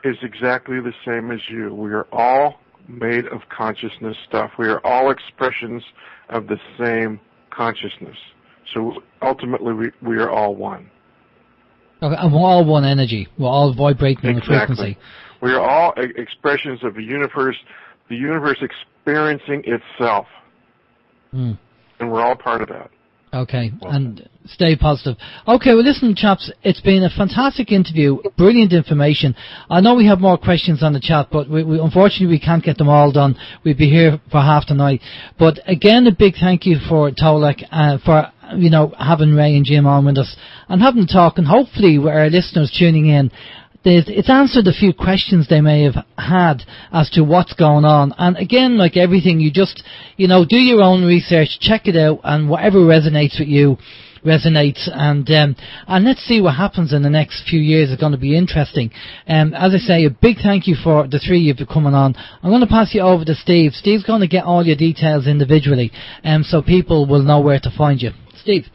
is exactly the same as you. We are all made of consciousness stuff. We are all expressions of the same consciousness. So ultimately, we are all one. Okay, and we're all one energy. We're all vibrating on a frequency. We are all expressions of the universe experiencing itself. And we're all part of that. Okay, and stay positive. Okay, well listen, chaps, it's been a fantastic interview, brilliant information. I know we have more questions on the chat, but we unfortunately we can't get them all done. We'd be here for half the night. But again, a big thank you for Tolec, for having Ray and Jim on with us and having a talk, and hopefully with our listeners tuning in, it's answered a few questions they may have had as to what's going on. And again, like everything, you just, do your own research, check it out, and whatever resonates with you, resonates, and let's see what happens in the next few years. It's going to be interesting. As I say, a big thank you for the three of you coming on. I'm going to pass you over to Steve. Steve's going to get all your details individually, so people will know where to find you. Steve.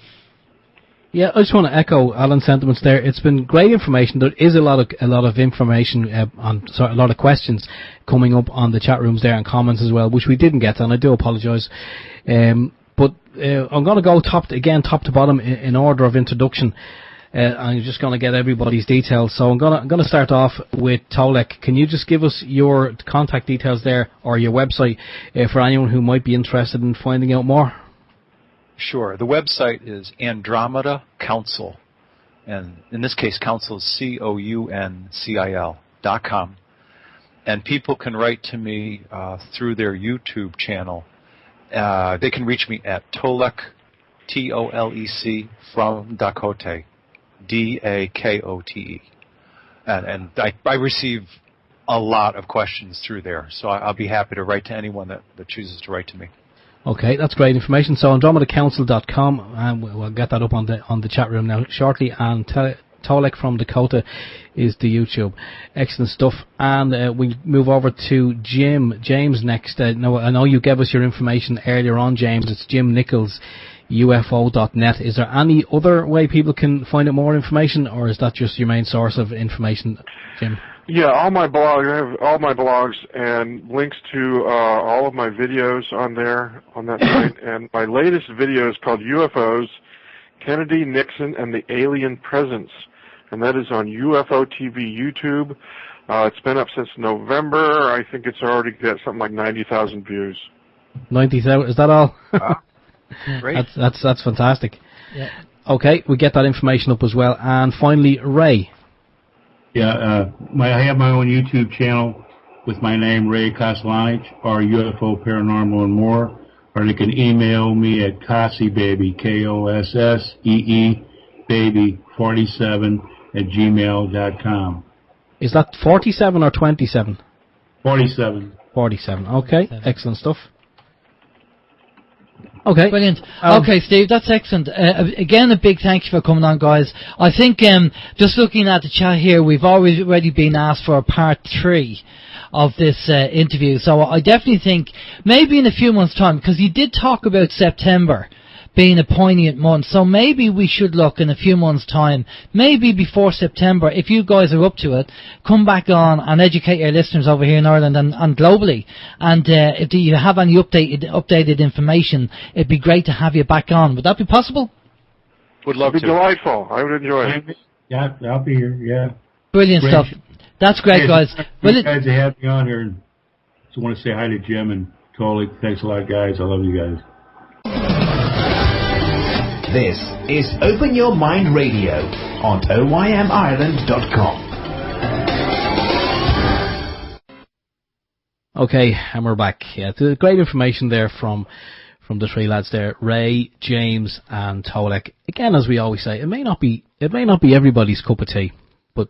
Yeah, I just want to echo Alan's sentiments there. It's been great information. There is a lot of information a lot of questions coming up on the chat rooms there and comments as well, which we didn't get, and I do apologise. But I'm going to go top to bottom in order of introduction. I'm just going to get everybody's details. So I'm going to start off with Tolec. Can you just give us your contact details there, or your website, for anyone who might be interested in finding out more? Sure. The website is Andromeda Council, and in this case, council is COUNCIL.com. And people can write to me through their YouTube channel. They can reach me at Tolec, T-O-L-E-C, from Dakote, D-A-K-O-T-E. And I receive a lot of questions through there, so I'll be happy to write to anyone that chooses to write to me. Okay, that's great information. So AndromedaCouncil.com, and we'll get that up on the chat room now shortly. And Tolec from Dakota is the YouTube. Excellent stuff. And we move over to James next. Now, I know you gave us your information earlier on, James. It's Jim Nichols, UFO.net. Is there any other way people can find out more information, or is that just your main source of information, Jim? Yeah, I have all my blogs and links to all of my videos on that site. And my latest video is called UFOs, Kennedy, Nixon, and the Alien Presence. And that is on UFO TV YouTube. It's been up since November. I think it's already got something like 90,000 views. 90,000? Is that all? Wow. Great. That's fantastic. Yeah. Okay, we get that information up as well. And finally, Ray. Yeah, I have my own YouTube channel with my name, Ray Kosulandich, or UFO Paranormal and More, or they can email me at Kosseebaby, K-O-S-S-E-E, baby 47 at gmail.com. Is that 47 or 27? 47. 47, okay, excellent stuff. Okay. Brilliant. Okay, Steve, that's excellent. Again, a big thank you for coming on, guys. I think, just looking at the chat here, we've already been asked for a part 3 of this interview. So I definitely think maybe in a few months' time, because you did talk about September being a poignant month, so maybe we should look in a few months' time, maybe before September, if you guys are up to it, come back on and educate your listeners over here in Ireland and globally. And if you have any updated information, it'd be great to have you back on. Would that be possible? Would love to. It'd be delightful. I would enjoy it. Yeah, I'll be here, yeah. Brilliant stuff. That's great, guys. You guys to have me on here. Just want to say hi to Jim and Tolec. Thanks a lot, guys. I love you guys. This is Open Your Mind Radio on OYMIreland.com. Okay, and we're back. Yeah, great information there from the three lads there, Ray, James, and Tolec. Again, as we always say, it may not be everybody's cup of tea, but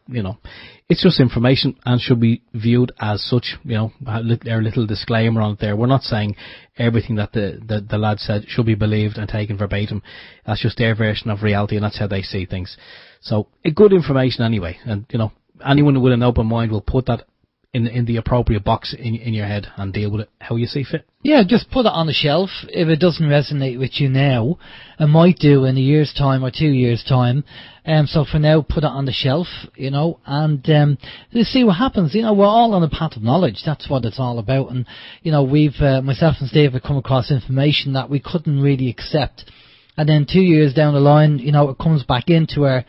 it's just information and should be viewed as such. Our little disclaimer on it there. We're not saying everything that the lad said should be believed and taken verbatim. That's just their version of reality, and that's how they see things. So, good information anyway. And anyone with an open mind will put that in the appropriate box in your head and deal with it how you see fit. Yeah, just put it on the shelf. If it doesn't resonate with you now, it might do in a year's time or 2 years' time. So for now, put it on the shelf, and let's see what happens. We're all on a path of knowledge. That's what it's all about. And, we've, myself and Steve have come across information that we couldn't really accept. And then 2 years down the line, it comes back into our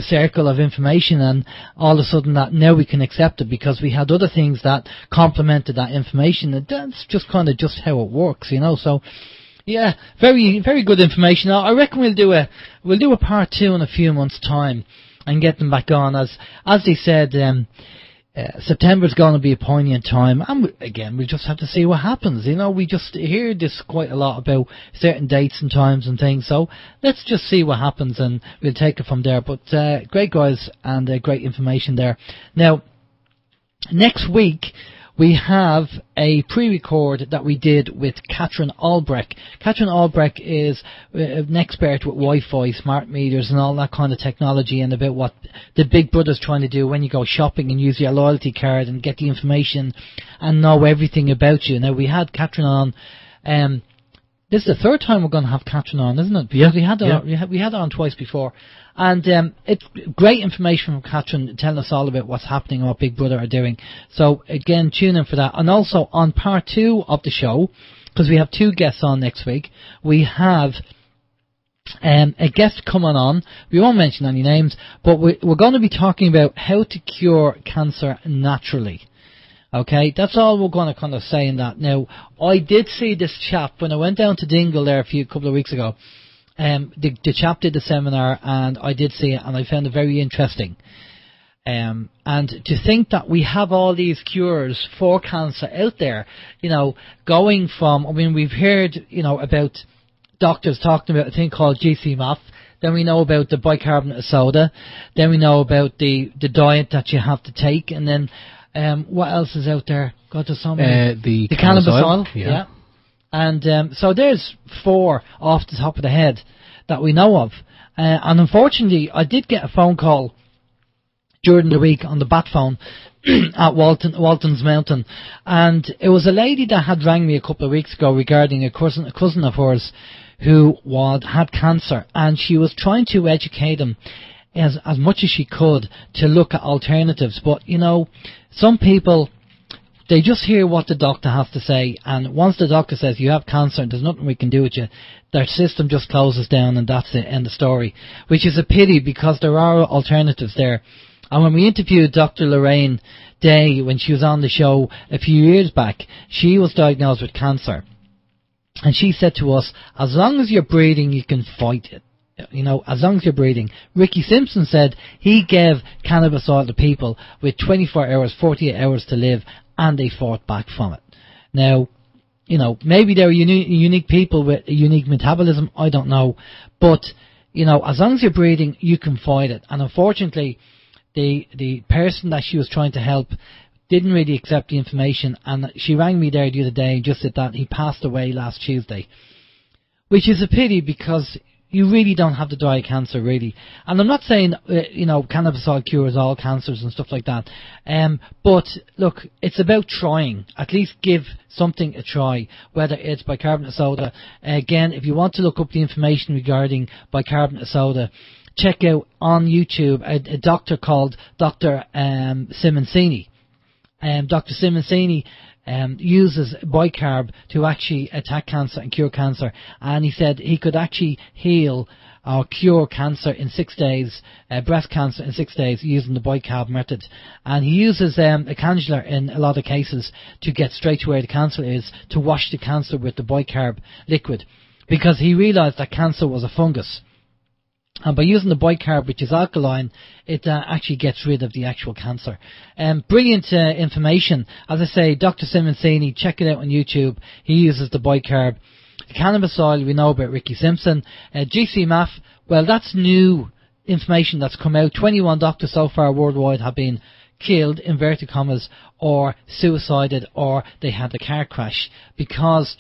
circle of information, and all of a sudden that now we can accept it because we had other things that complemented that information, and that's just kind of just how it works, So, yeah, very, very good information. I reckon we'll do a part 2 in a few months' time and get them back on. As they said, September's going to be a poignant time, and again, we'll just have to see what happens. We just hear this quite a lot about certain dates and times and things, so let's just see what happens and we'll take it from there. But great guys and great information there. Now, next week we have a pre-record that we did with Katrin Albrecht. Katrin Albrecht is an expert with Wi-Fi, smart meters and all that kind of technology, and about what the Big Brother's trying to do when you go shopping and use your loyalty card and get the information and know everything about you. Now, we had Katrin on. This is the third time we're going to have Katrin on, isn't it? Because we had her on twice before. And it's great information from Katrin telling us all about what's happening and what Big Brother are doing. So, again, tune in for that. And also, on part 2 of the show, because we have 2 guests on next week, we have a guest coming on. We won't mention any names, but we're going to be talking about how to cure cancer naturally. Okay, that's all we're going to kind of say in that. Now, I did see this chap when I went down to Dingle there a couple of weeks ago. The chap did the seminar, and I did see it, and I found it very interesting. And to think that we have all these cures for cancer out there, you know, going from, I mean, we've heard, you know, about doctors talking about a thing called GCMAF. Then we know about the bicarbonate of soda. Then we know about the diet that you have to take, and then what else is out there? God, there's so many. The cannabis oil. Yeah. And so there's 4 off the top of the head that we know of. And unfortunately, I did get a phone call during the week on the bat phone at Walton's Mountain. And it was a lady that had rang me a couple of weeks ago regarding a cousin of hers who had cancer. And she was trying to educate him as much as she could to look at alternatives. But, you know, some people, they just hear what the doctor has to say, and once the doctor says you have cancer and there's nothing we can do with you, their system just closes down and that's it, end of story. Which is a pity, because there are alternatives there. And when we interviewed Dr. Lorraine Day when she was on the show a few years back, she was diagnosed with cancer. And she said to us, as long as you're breathing, you can fight it. You know, as long as you're breathing. Ricky Simpson said he gave cannabis oil to people with 24 hours, 48 hours to live, and they fought back from it. Now, you know, maybe they're unique people with a unique metabolism, I don't know. But, you know, as long as you're breathing, you can fight it. And unfortunately, the person that she was trying to help didn't really accept the information, and she rang me there the other day and just said that he passed away last Tuesday. Which is a pity, because you really don't have to die of cancer, really. And I'm not saying, you know, cannabis oil cures all cancers and stuff like that. But, look, it's about trying. At least give something a try, whether it's bicarbonate of soda. Again, if you want to look up the information regarding bicarbonate of soda, check out on YouTube a doctor called Dr. Simoncini. Dr. Simoncini uses bicarb to actually attack cancer and cure cancer, and he said he could actually heal or cure cancer in 6 days, breast cancer in 6 days, using the bicarb method. And he uses a cannula in a lot of cases to get straight to where the cancer is, to wash the cancer with the bicarb liquid, because he realised that cancer was a fungus. And by using the bicarb, which is alkaline, it actually gets rid of the actual cancer. Brilliant information. As I say, Dr. Simoncini, check it out on YouTube. He uses the bicarb. The cannabis oil, we know about Ricky Simpson. GCMAF, well, that's new information that's come out. 21 doctors so far worldwide have been killed, inverted commas, or suicided, or they had a car crash, because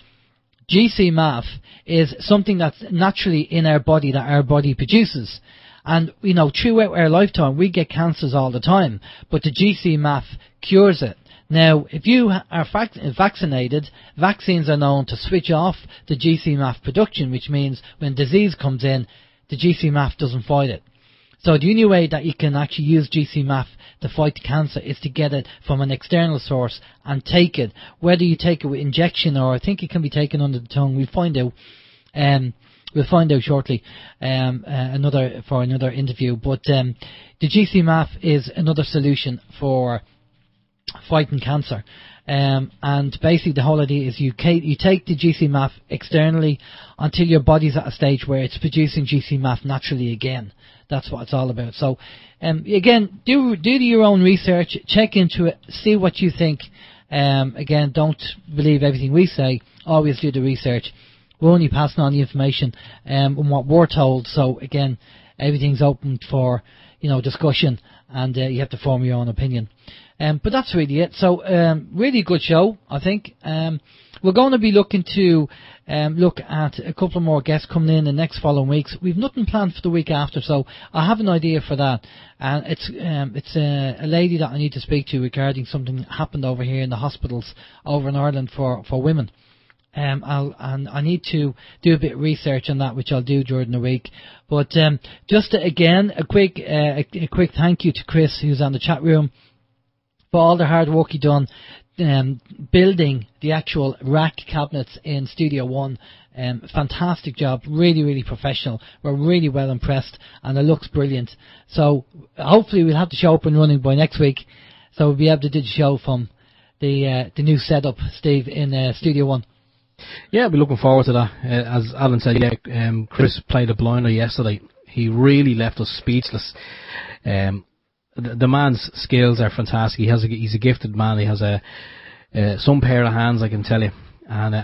GCMAF is something that's naturally in our body, that our body produces. And, you know, throughout our lifetime, we get cancers all the time, but the GCMAF cures it. Now, if you are vaccinated, vaccines are known to switch off the GCMAF production, which means when disease comes in, the GCMAF doesn't fight it. So the only way that you can actually use GCMAF to fight cancer is to get it from an external source and take it. Whether you take it with injection, or I think it can be taken under the tongue, we'll find out. We'll find out shortly, another interview. But the GCMAF is another solution for fighting cancer. And basically the whole idea is you take the GCMAF externally until your body's at a stage where it's producing GCMAF naturally again. That's what it's all about. So, again, do your own research, check into it, see what you think. Again, don't believe everything we say. Always do the research. We're only passing on the information and what we're told. So, again, everything's open for, discussion, and you have to form your own opinion. But that's really it. So, really good show, I think. We're going to be looking to look at a couple more guests coming in the next following weeks. We've nothing planned for the week after, so I have an idea for that. And it's a lady that I need to speak to regarding something that happened over here in the hospitals over in Ireland for women. And I need to do a bit of research on that, which I'll do during the week. But just again, a quick thank you to Chris, who's on the chat room, for all the hard work he done building the actual rack cabinets in Studio One. Fantastic job, really, really professional. We're really well impressed, and it looks brilliant. So hopefully we'll have the show up and running by next week, so we'll be able to do the show from the new setup, Steve, in Studio One. Yeah, I'll be looking forward to that. As Alan said, Chris played a blinder yesterday. He really left us speechless. The man's skills are fantastic. He's a gifted man. He has some pair of hands, I can tell you. And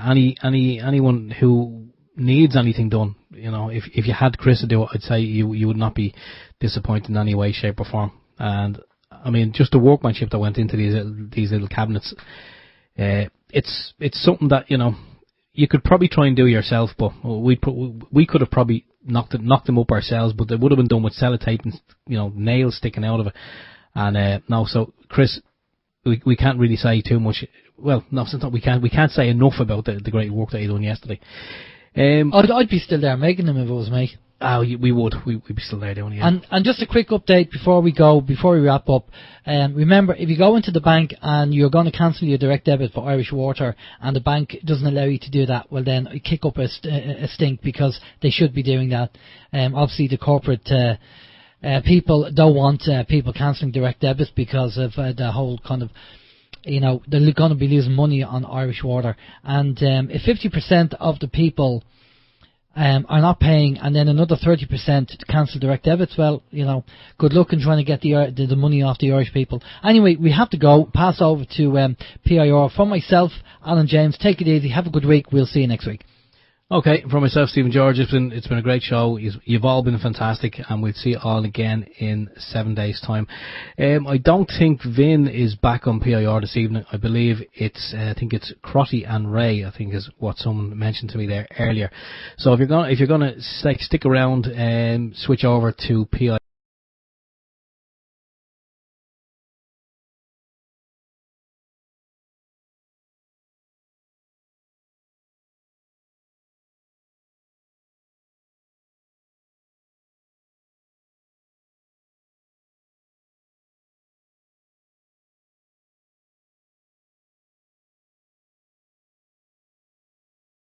anyone who needs anything done, if you had Chris to do it, I'd say you would not be disappointed in any way, shape or form. And I mean, just the workmanship that went into these little cabinets, it's something that you could probably try and do yourself, but we could have probably knocked them up ourselves, but they would have been done with sellotape and nails sticking out of it. And no, so Chris, we can't really say too much. Well, no, we can't say enough about the great work that you done yesterday. I'd be still there making them if it was me. Oh, we would. We'd be still there doing it. Yeah. And just a quick update before we wrap up. Remember, if you go into the bank and you're going to cancel your direct debit for Irish Water, and the bank doesn't allow you to do that, well then kick up a stink, because they should be doing that. Obviously, the corporate people don't want people cancelling direct debits because of the whole kind of, they're going to be losing money on Irish Water. And if 50% of the people are not paying, and then another 30% to cancel direct debits, well, good luck in trying to get the money off the Irish people. Anyway, we have to go. Pass over to PIR. From myself, Alan James, take it easy. Have a good week. We'll see you next week. Okay, from myself, Stephen George, it's been a great show. You've all been fantastic, and we'll see you all again in 7 days' time. I don't think Vin is back on PIR this evening. I believe it's Crotty and Ray, I think is what someone mentioned to me there earlier. So if you're gonna stick around and switch over to PIR